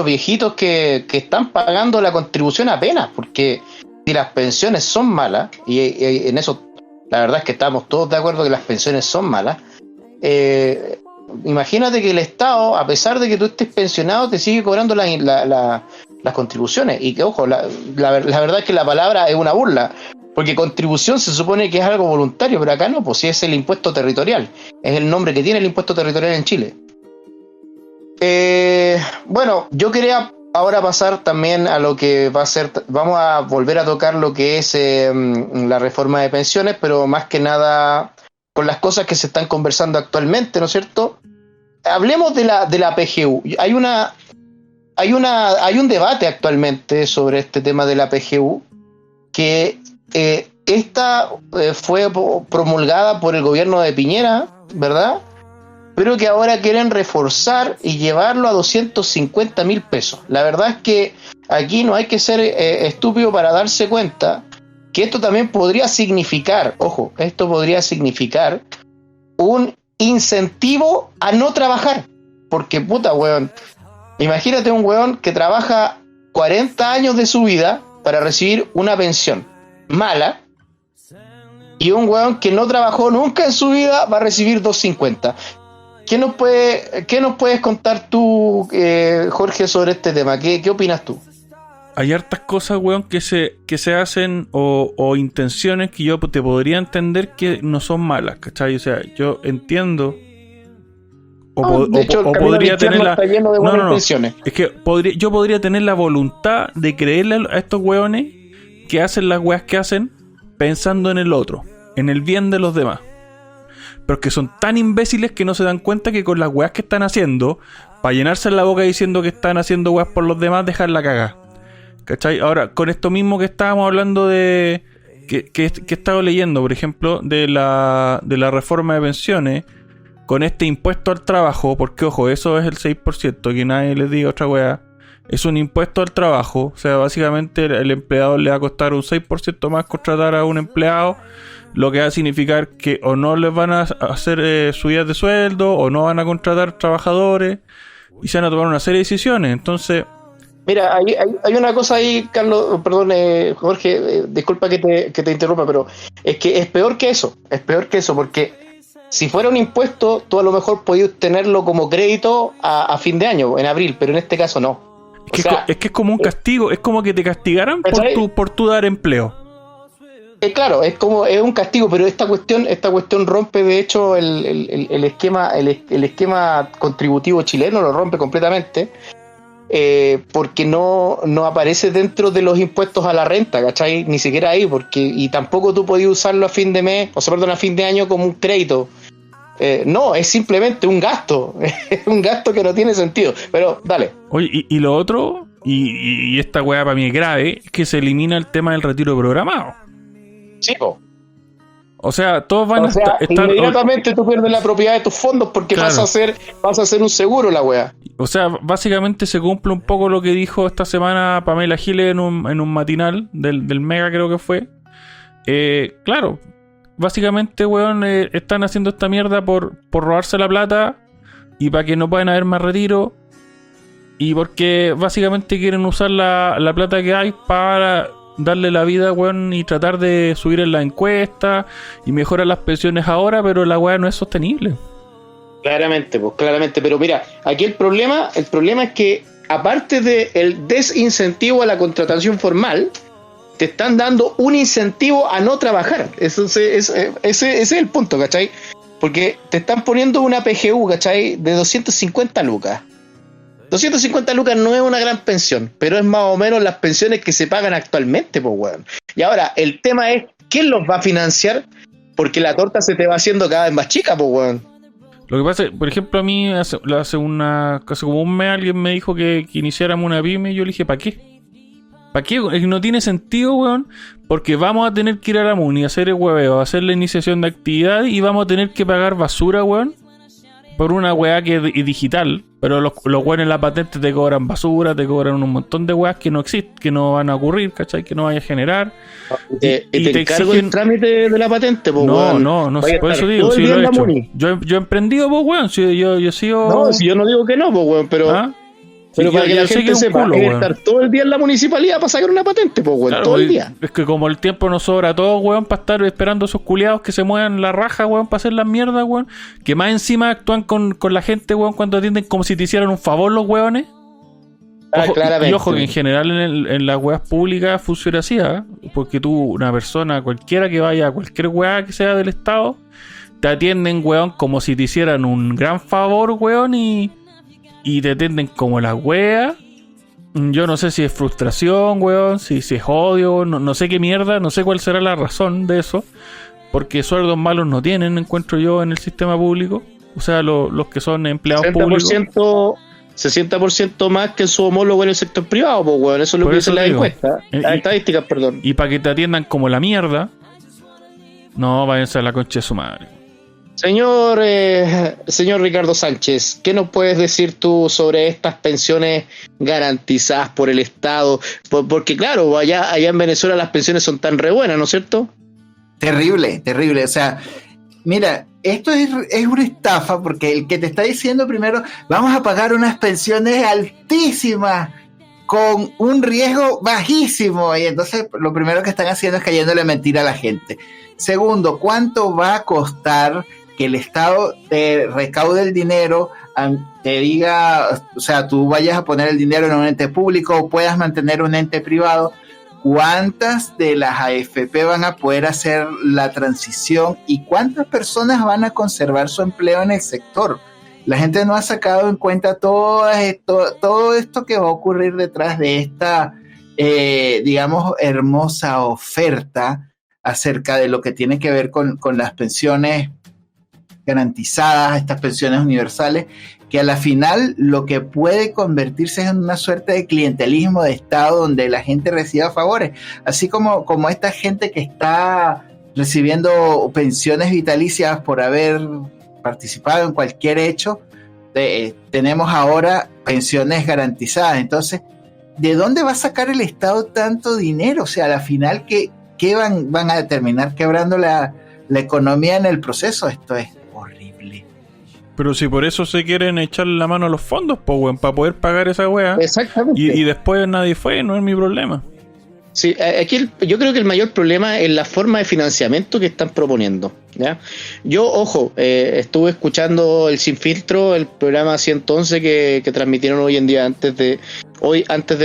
S2: viejitos que están pagando la contribución apenas, porque si las pensiones son malas, y en eso la verdad es que estamos todos de acuerdo que las pensiones son malas, imagínate que el Estado, a pesar de que tú estés pensionado, te sigue cobrando las contribuciones. Y que, ojo, la verdad es que la palabra es una burla, porque contribución se supone que es algo voluntario, pero acá no, pues sí es el impuesto territorial. Es el nombre que tiene el impuesto territorial en Chile. Bueno, yo quería ahora pasar también a lo que va a ser, vamos a volver a tocar lo que es la reforma de pensiones, pero más que nada con las cosas que se están conversando actualmente, ¿no es cierto? Hablemos de la PGU. Hay un debate actualmente sobre este tema de la PGU, que esta fue promulgada por el gobierno de Piñera, ¿verdad? Pero que ahora quieren reforzar y llevarlo a 250.000 pesos. La verdad es que aquí no hay que ser estúpido para darse cuenta que esto también podría significar, ojo, esto podría significar un incentivo a no trabajar. Porque puta, weón, imagínate un weón que trabaja 40 años de su vida para recibir una pensión mala, y un weón que no trabajó nunca en su vida va a recibir 250. ¿Qué nos puedes contar tú, Jorge, sobre este tema? ¿Qué opinas tú?
S1: Hay hartas cosas, weón, que se hacen o intenciones que yo te podría entender que no son malas, ¿cachai? O sea, yo entiendo
S2: De hecho, el camino
S1: podría
S2: al
S1: tener
S2: infierno está lleno de buenas
S1: no.
S2: intenciones.
S1: Es que yo podría tener la voluntad de creerle a estos weones que hacen las weas que hacen pensando en el otro, en el bien de los demás. Pero que son tan imbéciles que no se dan cuenta que con las weas que están haciendo, para llenarse la boca diciendo que están haciendo weas por los demás, dejar la cagada. ¿Cachai? Ahora, con esto mismo que estábamos hablando de... Que he estado leyendo, por ejemplo, de la reforma de pensiones, con este impuesto al trabajo, porque ojo, eso es el 6%, que nadie les diga otra wea, es un impuesto al trabajo, o sea, básicamente el empleador le va a costar un 6% más contratar a un empleado, lo que va a significar que o no les van a hacer subidas de sueldo, o no van a contratar trabajadores, y se van a tomar una serie de decisiones. Entonces,
S2: mira, hay una cosa ahí, Carlos, perdón, Jorge, disculpa que te interrumpa, pero es que es peor que eso, porque si fuera un impuesto, tú a lo mejor podías tenerlo como crédito a fin de año, en abril, pero en este caso no.
S1: Es que es como un castigo, es como que te castigaran por tu dar empleo.
S2: Claro, es un castigo, pero esta cuestión rompe de hecho el esquema contributivo chileno, lo rompe completamente, porque no aparece dentro de los impuestos a la renta, ¿cachai? Ni siquiera ahí, y tampoco tú podías usarlo a fin de mes, a fin de año como un crédito. No, es simplemente un gasto, es un gasto que no tiene sentido, pero dale.
S1: Oye, y lo otro, y esta weá para mí es grave, es que se elimina el tema del retiro programado.
S2: Sí, po.
S1: O sea, todos van a estar...
S2: Inmediatamente tú pierdes la propiedad de tus fondos porque
S1: claro,
S2: vas a hacer un seguro la weá.
S1: O sea, básicamente se cumple un poco lo que dijo esta semana Pamela Giles en un matinal del Mega, creo que fue. Claro, básicamente, weón, están haciendo esta mierda por robarse la plata y para que no puedan haber más retiro, y porque básicamente quieren usar la plata que hay para darle la vida, weón, y tratar de subir en la encuesta y mejorar las pensiones ahora, pero la weá no es sostenible.
S2: Claramente, pero mira, aquí el problema es que aparte del desincentivo a la contratación formal, te están dando un incentivo a no trabajar. Ese es el punto, ¿cachai? Porque te están poniendo una PGU, ¿cachai? De 250 lucas. 250 lucas no es una gran pensión, pero es más o menos las pensiones que se pagan actualmente, pues, weón. Y ahora, el tema es, ¿quién los va a financiar? Porque la torta se te va haciendo cada vez más chica, pues, weón.
S1: Lo que pasa es, por ejemplo, a mí hace como un mes alguien me dijo que iniciáramos una pyme y yo le dije, ¿para qué? ¿Para qué? No tiene sentido, weón, porque vamos a tener que ir a la MUNI a hacer el hueveo, a hacer la iniciación de actividad y vamos a tener que pagar basura, weón, por una weá que es digital, pero los weones en la patente te cobran basura, te cobran un montón de weas que no existen, que no van a ocurrir, ¿cachai? Que no vaya a generar.
S2: Y te encargo el trámite de la patente, pues, weón.
S1: No, por eso digo, sí lo he hecho. Yo he emprendido, pues, weón, si yo he sido...
S2: No, si yo no digo que no, pues, weón, pero...
S1: ¿Ah?
S2: Pero
S1: sí,
S2: para que la gente sepa,
S1: culo,
S2: hay que estar todo el día en la municipalidad para sacar una patente, pues, weón,
S1: claro,
S2: todo el día.
S1: Es que como el tiempo nos sobra a todos, weón, para estar esperando a esos culiados que se muevan la raja, weón, para hacer las mierdas, weón, que más encima actúan con la gente, weón, cuando atienden como si te hicieran un favor los weones. Ojo,
S2: claramente.
S1: Y ojo, que en general en las weas públicas funciona así, ¿eh? Porque tú, una persona, cualquiera que vaya a cualquier wea que sea del Estado, te atienden, weón, como si te hicieran un gran favor, weón, y te atienden como las weas. Yo no sé si es frustración, weón, si es odio, no sé qué mierda, no sé cuál será la razón de eso, porque sueldos malos no tienen, encuentro yo, en el sistema público, o sea, los que son empleados
S2: 60%,
S1: públicos.
S2: 60% más que su homólogo en el sector privado, pues, weón, eso es lo
S1: Por
S2: que
S1: eso
S2: dicen las
S1: digo.
S2: encuestas, las estadísticas, perdón.
S1: Y para que te atiendan como la mierda, no, váyanse a la concha de su madre.
S2: Señor Ricardo Sánchez, ¿qué nos puedes decir tú sobre estas pensiones garantizadas por el Estado? Porque claro, allá en Venezuela las pensiones son tan re buenas, ¿no es cierto?
S5: Terrible, terrible. O sea, mira, esto es una estafa porque el que te está diciendo primero, vamos a pagar unas pensiones altísimas con un riesgo bajísimo. Y entonces lo primero que están haciendo es cayéndole mentira a la gente. Segundo, ¿cuánto va a costar que el Estado te recaude el dinero, te diga, o sea, tú vayas a poner el dinero en un ente público o puedas mantener un ente privado? ¿Cuántas de las AFP van a poder hacer la transición y cuántas personas van a conservar su empleo en el sector? La gente no ha sacado en cuenta todo esto que va a ocurrir detrás de esta, digamos, hermosa oferta acerca de lo que tiene que ver con las pensiones garantizadas, estas pensiones universales, que a la final lo que puede convertirse es en una suerte de clientelismo de Estado donde la gente reciba favores, así como esta gente que está recibiendo pensiones vitalicias por haber participado en cualquier hecho, tenemos ahora pensiones garantizadas. Entonces, ¿de dónde va a sacar el Estado tanto dinero? O sea, a la final, ¿qué van a terminar quebrando la economía en el proceso? Esto es horrible.
S1: Pero si por eso se quieren echar la mano a los fondos, pues, weón, para poder pagar esa weá.
S2: Exactamente.
S1: Y después nadie fue, no es mi problema.
S2: Sí, aquí yo creo que el mayor problema es la forma de financiamiento que están proponiendo, ¿ya? Yo, ojo, estuve escuchando el Sin Filtro, el programa 111 que transmitieron hoy en día antes de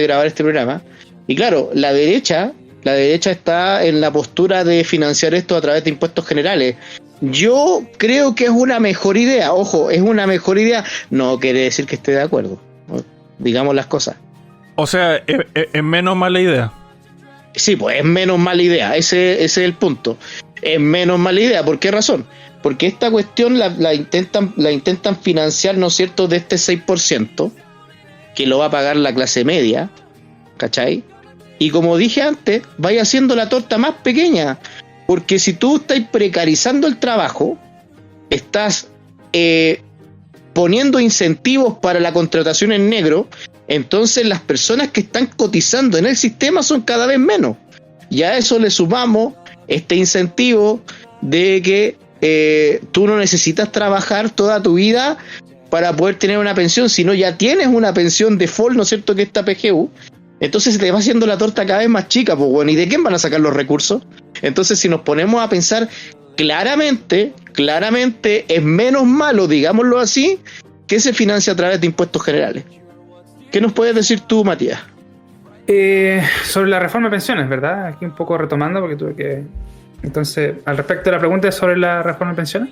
S2: grabar este programa. Y claro, la derecha está en la postura de financiar esto a través de impuestos generales. Yo creo que es una mejor idea, ojo, es una mejor idea, no quiere decir que esté de acuerdo, ¿no? Digamos las cosas.
S1: O sea, es menos mala idea.
S2: Sí, pues es menos mala idea, ese es el punto. Es menos mala idea, ¿por qué razón? Porque esta cuestión la intentan financiar, ¿no es cierto?, de este 6%, que lo va a pagar la clase media, ¿cachai? Y como dije antes, vaya haciendo la torta más pequeña, porque si tú estás precarizando el trabajo, estás poniendo incentivos para la contratación en negro, entonces las personas que están cotizando en el sistema son cada vez menos. Y a eso le sumamos este incentivo de que tú no necesitas trabajar toda tu vida para poder tener una pensión, sino ya tienes una pensión default, ¿no es cierto?, que esta PGU. Entonces se te va haciendo la torta cada vez más chica, pues bueno, ¿y de quién van a sacar los recursos? Entonces si nos ponemos a pensar claramente es menos malo, digámoslo así, que se financia a través de impuestos generales. ¿Qué nos puedes decir tú, Matías?
S3: Sobre la reforma de pensiones, ¿verdad? Aquí un poco retomando porque tuve que... Entonces, al respecto de la pregunta sobre la reforma de pensiones.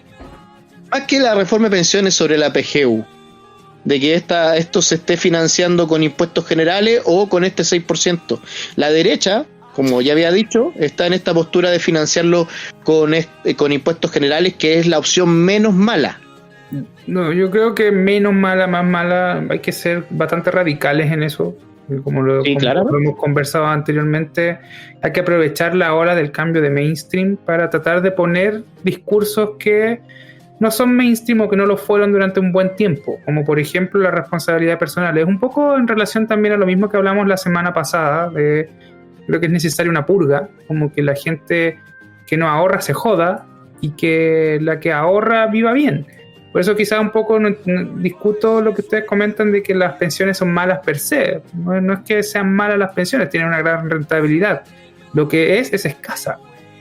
S2: Más que la reforma de pensiones, sobre la PGU. de que esto se esté financiando con impuestos generales o con este 6%. La derecha, como ya había dicho, está en esta postura de financiarlo con impuestos generales, que es la opción menos mala.
S3: No, yo creo que menos mala, más mala, hay que ser bastante radicales en eso. Como lo hemos conversado anteriormente, hay que aprovechar la ola del cambio de mainstream para tratar de poner discursos que no son mainstream o que no lo fueron durante un buen tiempo, como por ejemplo la responsabilidad personal. Es un poco en relación también a lo mismo que hablamos la semana pasada, de creo que es necesaria una purga, como que la gente que no ahorra se joda y que la que ahorra viva bien. Por eso quizás un poco no discuto lo que ustedes comentan de que las pensiones son malas per se. No es que sean malas las pensiones, tienen una gran rentabilidad. Lo que es escasa,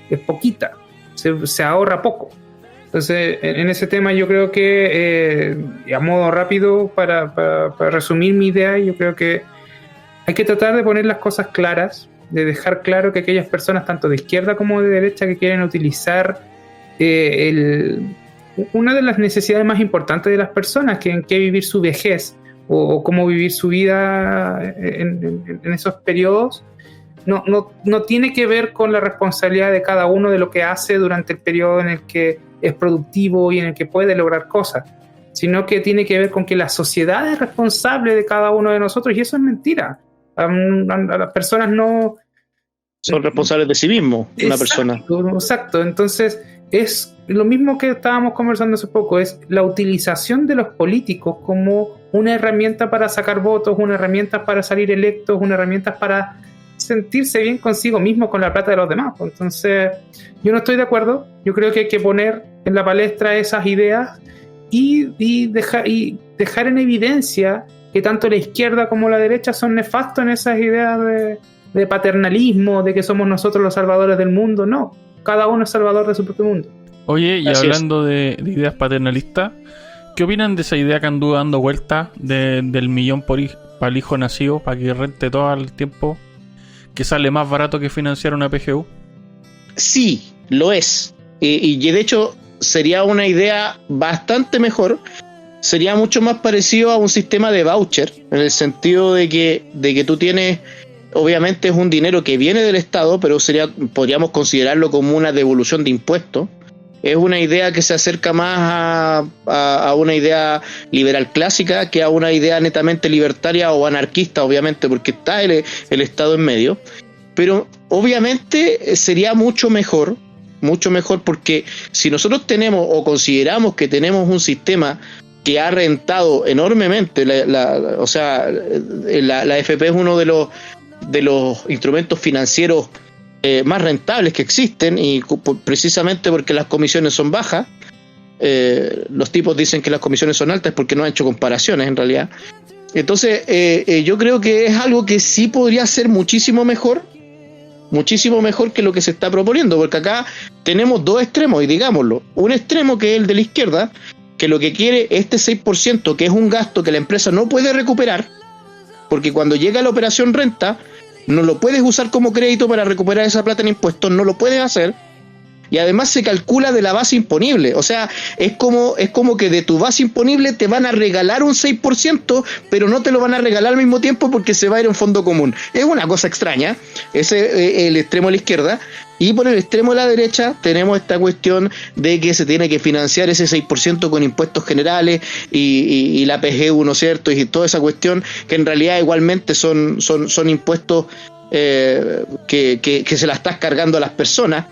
S3: es poquita, se ahorra poco. Entonces, en ese tema yo creo que, a modo rápido, para resumir mi idea, yo creo que hay que tratar de poner las cosas claras, de dejar claro que aquellas personas, tanto de izquierda como de derecha, que quieren utilizar una de las necesidades más importantes de las personas, que en qué vivir su vejez o cómo vivir su vida en esos periodos, no tiene que ver con la responsabilidad de cada uno de lo que hace durante el periodo en el que es productivo y en el que puede lograr cosas, sino que tiene que ver con que la sociedad es responsable de cada uno de nosotros, y eso es mentira. A las personas no
S2: son responsables de sí mismos, una persona.
S3: Exacto, entonces es lo mismo que estábamos conversando hace poco, es la utilización de los políticos como una herramienta para sacar votos, una herramienta para salir electos, una herramienta para sentirse bien consigo mismo con la plata de los demás. Entonces yo no estoy de acuerdo, yo creo que hay que poner en la palestra esas ideas y dejar en evidencia que tanto la izquierda como la derecha son nefastos en esas ideas de paternalismo, de que somos nosotros los salvadores del mundo. No, cada uno es salvador de su propio mundo.
S1: Oye, y hablando de ideas paternalistas, ¿qué opinan de esa idea que anduvo dando vuelta del millón para el hijo nacido, para que rente todo el tiempo, que sale más barato que financiar una PGU?
S2: Sí, lo es. Y de hecho sería una idea bastante mejor. Sería mucho más parecido a un sistema de voucher, en el sentido de que tú tienes, obviamente es un dinero que viene del Estado, pero podríamos considerarlo como una devolución de impuestos. Es una idea que se acerca más a una idea liberal clásica que a una idea netamente libertaria o anarquista, obviamente, porque está el Estado en medio. Pero obviamente sería mucho mejor, porque si nosotros tenemos o consideramos que tenemos un sistema que ha rentado enormemente, la AFP es uno de los instrumentos financieros más rentables que existen, y precisamente porque las comisiones son bajas. Los tipos dicen que las comisiones son altas porque no han hecho comparaciones en realidad. Entonces yo creo que es algo que sí podría ser muchísimo mejor que lo que se está proponiendo, porque acá tenemos dos extremos, y digámoslo, un extremo que es el de la izquierda, que lo que quiere este 6%, que es un gasto que la empresa no puede recuperar, porque cuando llega la operación renta no lo puedes usar como crédito para recuperar esa plata en impuestos, no lo puedes hacer, y además se calcula de la base imponible. O sea, es como que de tu base imponible te van a regalar un 6%, pero no te lo van a regalar al mismo tiempo porque se va a ir a un fondo común. Es una cosa extraña. Ese es el extremo de la izquierda. Y por el extremo de la derecha tenemos esta cuestión de que se tiene que financiar ese 6% con impuestos generales y la PGU, ¿no es cierto? Y toda esa cuestión que en realidad igualmente son impuestos que se la estás cargando a las personas.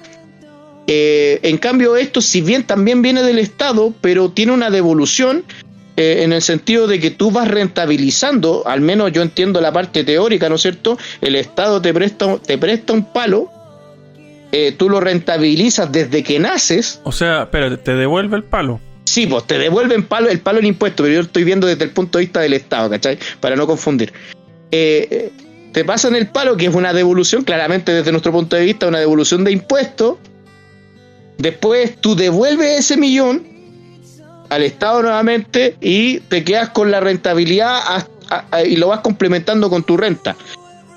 S2: En cambio esto, si bien también viene del Estado, pero tiene una devolución en el sentido de que tú vas rentabilizando, al menos yo entiendo la parte teórica, ¿no es cierto? El Estado te presta un palo, tú lo rentabilizas desde que naces.
S1: O sea, espérate, ¿te devuelve el palo?
S2: Sí, pues te devuelven el palo en impuesto, pero yo lo estoy viendo desde el punto de vista del Estado, ¿cachai? Para no confundir. Te pasan el palo, que es una devolución, claramente desde nuestro punto de vista, una devolución de impuestos. Después tú devuelves ese millón al Estado nuevamente y te quedas con la rentabilidad y lo vas complementando con tu renta.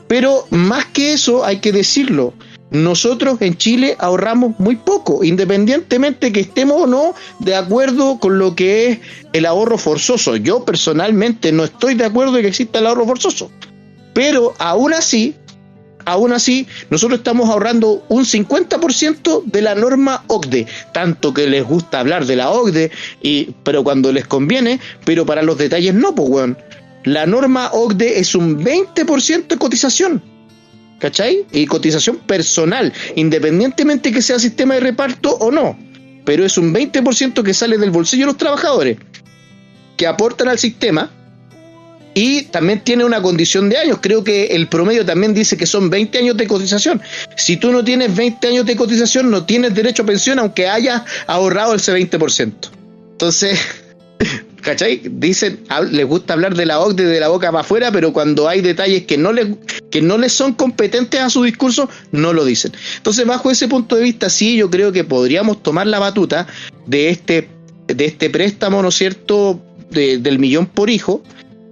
S2: Pero más que eso, hay que decirlo, nosotros en Chile ahorramos muy poco, independientemente que estemos o no de acuerdo con lo que es el ahorro forzoso. Yo personalmente no estoy de acuerdo en que exista el ahorro forzoso, pero aún así, nosotros estamos ahorrando un 50% de la norma OCDE, tanto que les gusta hablar de la OCDE, pero cuando les conviene, pero para los detalles no, pues weón. La norma OCDE es un 20% de cotización, ¿cachai? Y cotización personal, independientemente que sea sistema de reparto o no, pero es un 20% que sale del bolsillo de los trabajadores, que aportan al sistema. Y también tiene una condición de años. Creo que el promedio también dice que son 20 años de cotización. Si tú no tienes 20 años de cotización, no tienes derecho a pensión, aunque hayas ahorrado ese 20%. Entonces, ¿cachai? Dicen, les gusta hablar de la OCDE de la boca para afuera, pero cuando hay detalles que no les son competentes a su discurso, no lo dicen. Entonces, bajo ese punto de vista, sí, yo creo que podríamos tomar la batuta de este préstamo, ¿no es cierto?, del millón por hijo.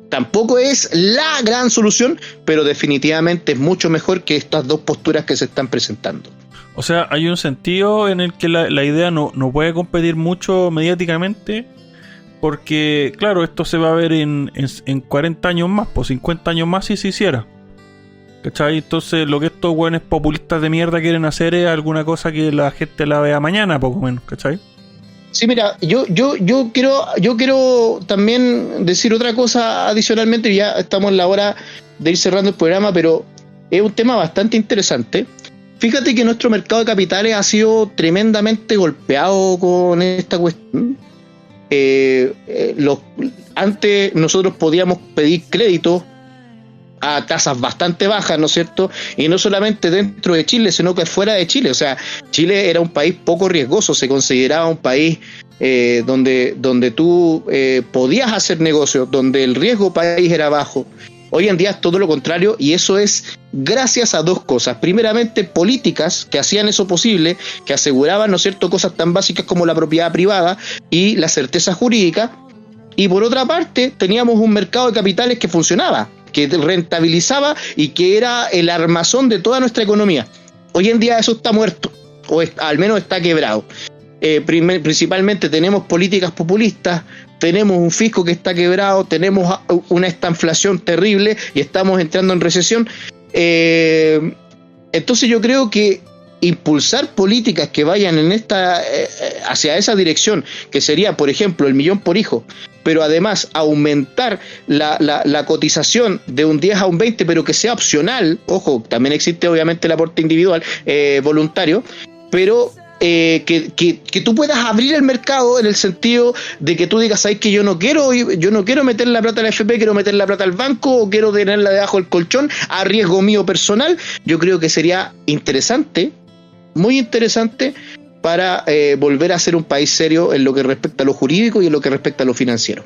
S2: Tampoco es la gran solución, pero definitivamente es mucho mejor que estas dos posturas que se están presentando.
S1: O sea, hay un sentido en el que la idea no puede competir mucho mediáticamente, porque, claro, esto se va a ver en 40 años más, pues 50 años más si se hiciera. ¿Cachai? Entonces, lo que estos güeyes populistas de mierda quieren hacer es alguna cosa que la gente la vea mañana, poco menos, ¿cachai?
S2: Sí, mira, yo quiero también decir otra cosa adicionalmente, ya estamos en la hora de ir cerrando el programa, pero es un tema bastante interesante. Fíjate que nuestro mercado de capitales ha sido tremendamente golpeado con esta cuestión. Antes nosotros podíamos pedir crédito a tasas bastante bajas, ¿no es cierto? Y no solamente dentro de Chile, sino que fuera de Chile. O sea, Chile era un país poco riesgoso, se consideraba un país donde tú podías hacer negocios, donde el riesgo país era bajo. Hoy en día es todo lo contrario, y eso es gracias a dos cosas. Primeramente, políticas que hacían eso posible, que aseguraban, ¿no es cierto?, cosas tan básicas como la propiedad privada y la certeza jurídica. Y por otra parte, teníamos un mercado de capitales que funcionaba, que rentabilizaba y que era el armazón de toda nuestra economía. Hoy en día eso está muerto, al menos está quebrado. Principalmente tenemos políticas populistas, tenemos un fisco que está quebrado, tenemos esta inflación terrible y estamos entrando en recesión. Entonces yo creo que impulsar políticas que vayan hacia esa dirección, que sería, por ejemplo, el millón por hijo, pero además aumentar la cotización de un 10 a un 20, pero que sea opcional. Ojo, también existe obviamente el aporte individual voluntario, pero que tú puedas abrir el mercado en el sentido de que tú digas, ¿sabes que yo no quiero meter la plata al FP, quiero meter la plata al banco o quiero tenerla debajo del colchón a riesgo mío personal? Yo creo que sería interesante, muy interesante, para volver a ser un país serio en lo que respecta a lo jurídico y en lo que respecta a lo financiero.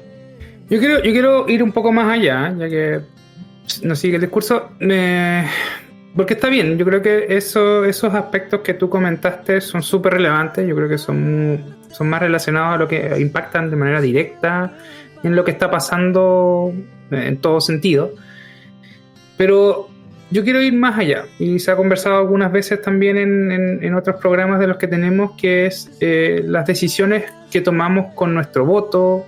S3: Yo quiero ir un poco más allá, ya que no sigue el discurso, porque está bien. Yo creo que esos aspectos que tú comentaste son súper relevantes. Yo creo que son más relacionados a lo que impactan de manera directa en lo que está pasando en todo sentido. Pero yo quiero ir más allá, y se ha conversado algunas veces también en otros programas de los que tenemos, que es las decisiones que tomamos con nuestro voto,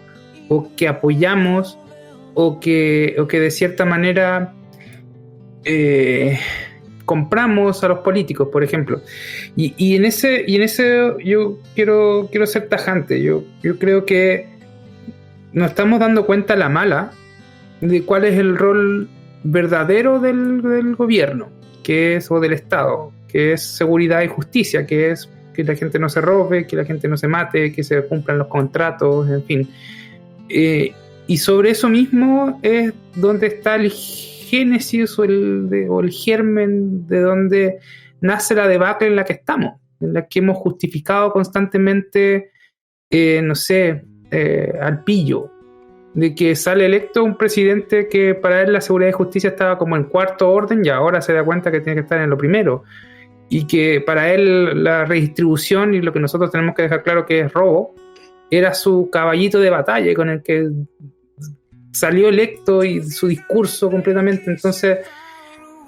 S3: o que apoyamos, o que de cierta manera compramos a los políticos, por ejemplo. Y en ese yo quiero ser tajante. Yo creo que nos estamos dando cuenta a la mala de cuál es el rol verdadero del gobierno, o del Estado, que es seguridad y justicia, que es que la gente no se robe, que la gente no se mate, que se cumplan los contratos, en fin. Y sobre eso mismo es donde está el génesis o el germen de donde nace la debacle en la que estamos, en la que hemos justificado constantemente, al pillo, de que sale electo un presidente que para él la seguridad y justicia estaba como en cuarto orden y ahora se da cuenta que tiene que estar en lo primero, y que para él la redistribución y lo que nosotros tenemos que dejar claro que es robo era su caballito de batalla con el que salió electo, y su discurso completamente. Entonces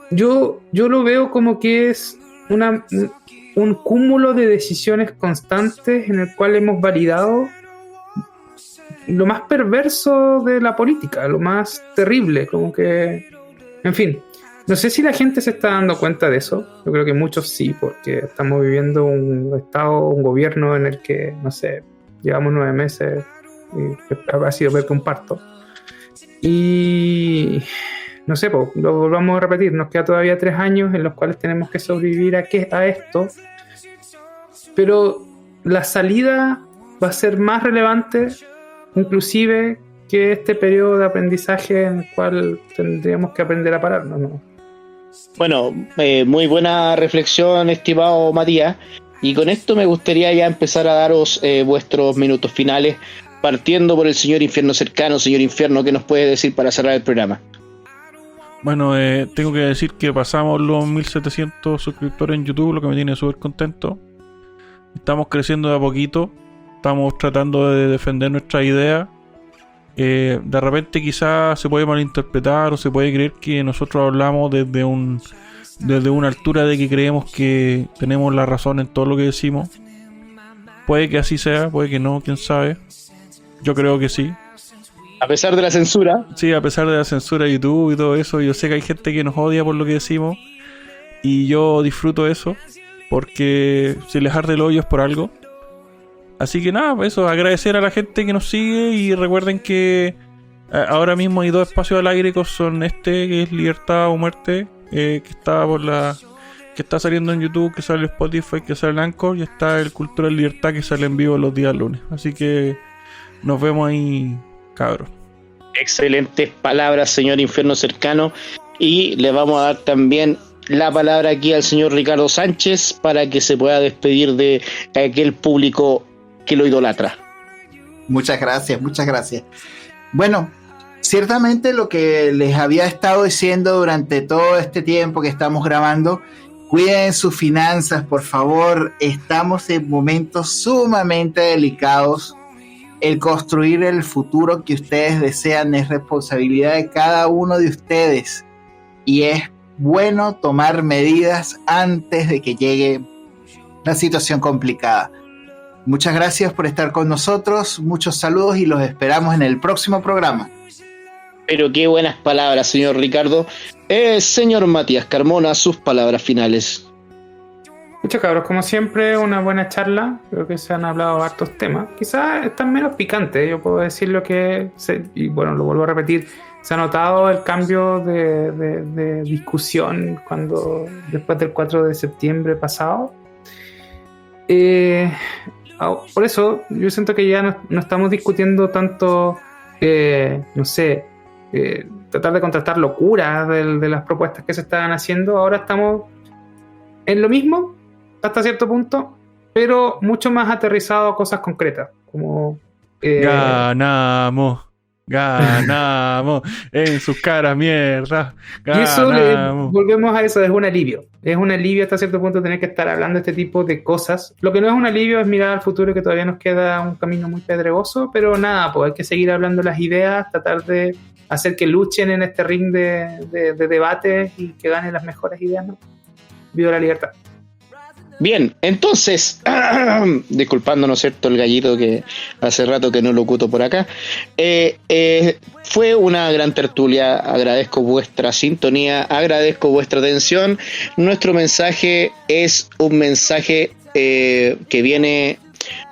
S3: yo lo veo como que es un cúmulo de decisiones constantes en el cual hemos validado lo más perverso de la política, lo más terrible, como que, en fin, no sé si la gente se está dando cuenta de eso. Yo creo que muchos sí, porque estamos viviendo un gobierno en el que, no sé, llevamos 9 meses y ha sido ver que un parto. Y no sé, pues, lo volvamos a repetir, nos queda todavía 3 años en los cuales tenemos que sobrevivir a esto, pero la salida va a ser más relevante inclusive que este periodo de aprendizaje en el cual tendríamos que aprender a pararnos, ¿no?
S2: Bueno, muy buena reflexión, estimado Matías. Y con esto me gustaría ya empezar a daros vuestros minutos finales, partiendo por el señor Infierno Cercano. Señor Infierno, ¿qué nos puede decir para cerrar el programa?
S1: Bueno, tengo que decir que pasamos los 1700 suscriptores en YouTube, lo que me tiene súper contento. Estamos creciendo de a poquito. Estamos tratando de defender nuestra idea. De repente quizás se puede malinterpretar o se puede creer que nosotros hablamos desde una altura de que creemos que tenemos la razón en todo lo que decimos. Puede que así sea, puede que no, quién sabe. Yo creo que sí.
S2: A pesar de la censura.
S1: Sí, a pesar de la censura de YouTube y todo eso, yo sé que hay gente que nos odia por lo que decimos. Y yo disfruto eso, porque si les arde el hoyo es por algo. Así que nada, eso, agradecer a la gente que nos sigue y recuerden que ahora mismo hay 2 espacios al aire que son que es Libertad o Muerte, que está saliendo en YouTube, que sale en Spotify, que sale en Anchor, y está el Cultura de Libertad que sale en vivo los días lunes. Así que nos vemos ahí, cabros.
S2: Excelentes palabras, señor Infierno Cercano. Y le vamos a dar también la palabra aquí al señor Ricardo Sánchez para que se pueda despedir de aquel público que lo idolatra.
S5: Muchas gracias, muchas gracias. Bueno, ciertamente lo que les había estado diciendo durante todo este tiempo que estamos grabando, cuiden sus finanzas, por favor. Estamos en momentos sumamente delicados. El construir el futuro que ustedes desean es responsabilidad de cada uno de ustedes, y es bueno tomar medidas antes de que llegue la situación complicada. Muchas gracias por estar con nosotros, muchos saludos y los esperamos en el próximo programa.
S2: Pero qué buenas palabras, señor Ricardo. Señor Matías Carmona, sus palabras finales.
S3: Muchos cabros, como siempre, una buena charla. Creo que se han hablado hartos temas. Quizás están menos picantes. Yo puedo decir y bueno, lo vuelvo a repetir. Se ha notado el cambio de discusión después del 4 de septiembre pasado. Por eso yo siento que ya no estamos discutiendo tanto, tratar de contrastar locuras de las propuestas que se estaban haciendo. Ahora estamos en lo mismo hasta cierto punto, pero mucho más aterrizado a cosas concretas, como
S1: ganamos en sus caras, mierda.
S3: Y eso volvemos a eso, es un alivio hasta cierto punto tener que estar hablando de este tipo de cosas. Lo que no es un alivio es mirar al futuro, que todavía nos queda un camino muy pedregoso, pero nada, pues hay que seguir hablando las ideas, tratar de hacer que luchen en este ring de debate y que ganen las mejores ideas, ¿no? Viva la libertad.
S2: Bien, entonces, disculpando, ¿no es cierto?, el gallito que hace rato que no lo oculto por acá. Fue una gran tertulia, agradezco vuestra sintonía, agradezco vuestra atención. Nuestro mensaje es un mensaje que viene...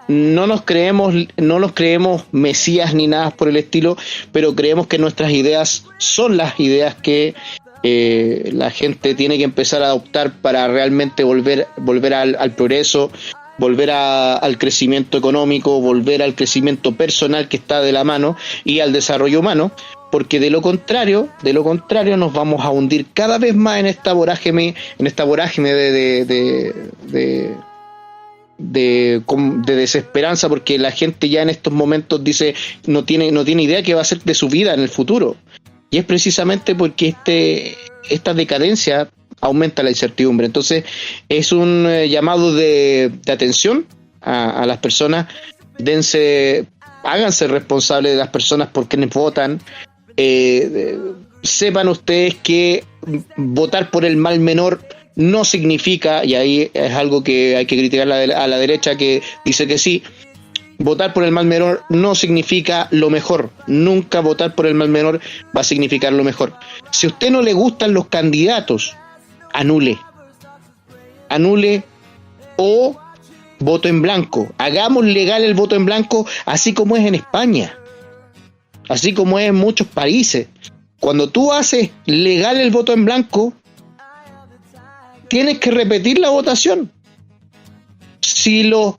S2: No nos creemos mesías ni nada por el estilo, pero creemos que nuestras ideas son las ideas que la gente tiene que empezar a adoptar para realmente volver al progreso, volver al crecimiento económico, volver al crecimiento personal que está de la mano y al desarrollo humano, porque de lo contrario nos vamos a hundir cada vez más en esta vorágine de desesperanza, porque la gente ya en estos momentos dice no tiene idea qué va a ser de su vida en el futuro. Y es precisamente porque esta decadencia aumenta la incertidumbre. Entonces es un llamado de atención a las personas. Háganse responsables de las personas por quienes votan. Sepan ustedes que votar por el mal menor no significa, y ahí es algo que hay que criticar a la derecha que dice que sí, votar por el mal menor no significa lo mejor. Nunca votar por el mal menor va a significar lo mejor. Si a usted no le gustan los candidatos, anule o voto en blanco. Hagamos legal el voto en blanco, así como es en España, así como es en muchos países. Cuando tú haces legal el voto en blanco, tienes que repetir la votación. Si los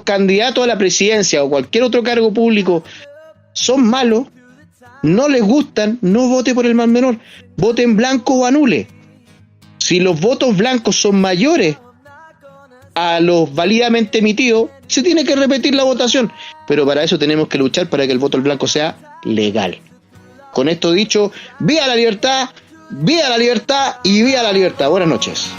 S2: candidatos a la presidencia o cualquier otro cargo público son malos, no les gustan, no vote por el mal menor, vote en blanco o anule. Si los votos blancos son mayores a los válidamente emitidos, se tiene que repetir la votación, pero para eso tenemos que luchar para que el voto en blanco sea legal. Con esto dicho, ¡viva la libertad! ¡Viva la libertad! Y ¡viva la libertad! Buenas noches.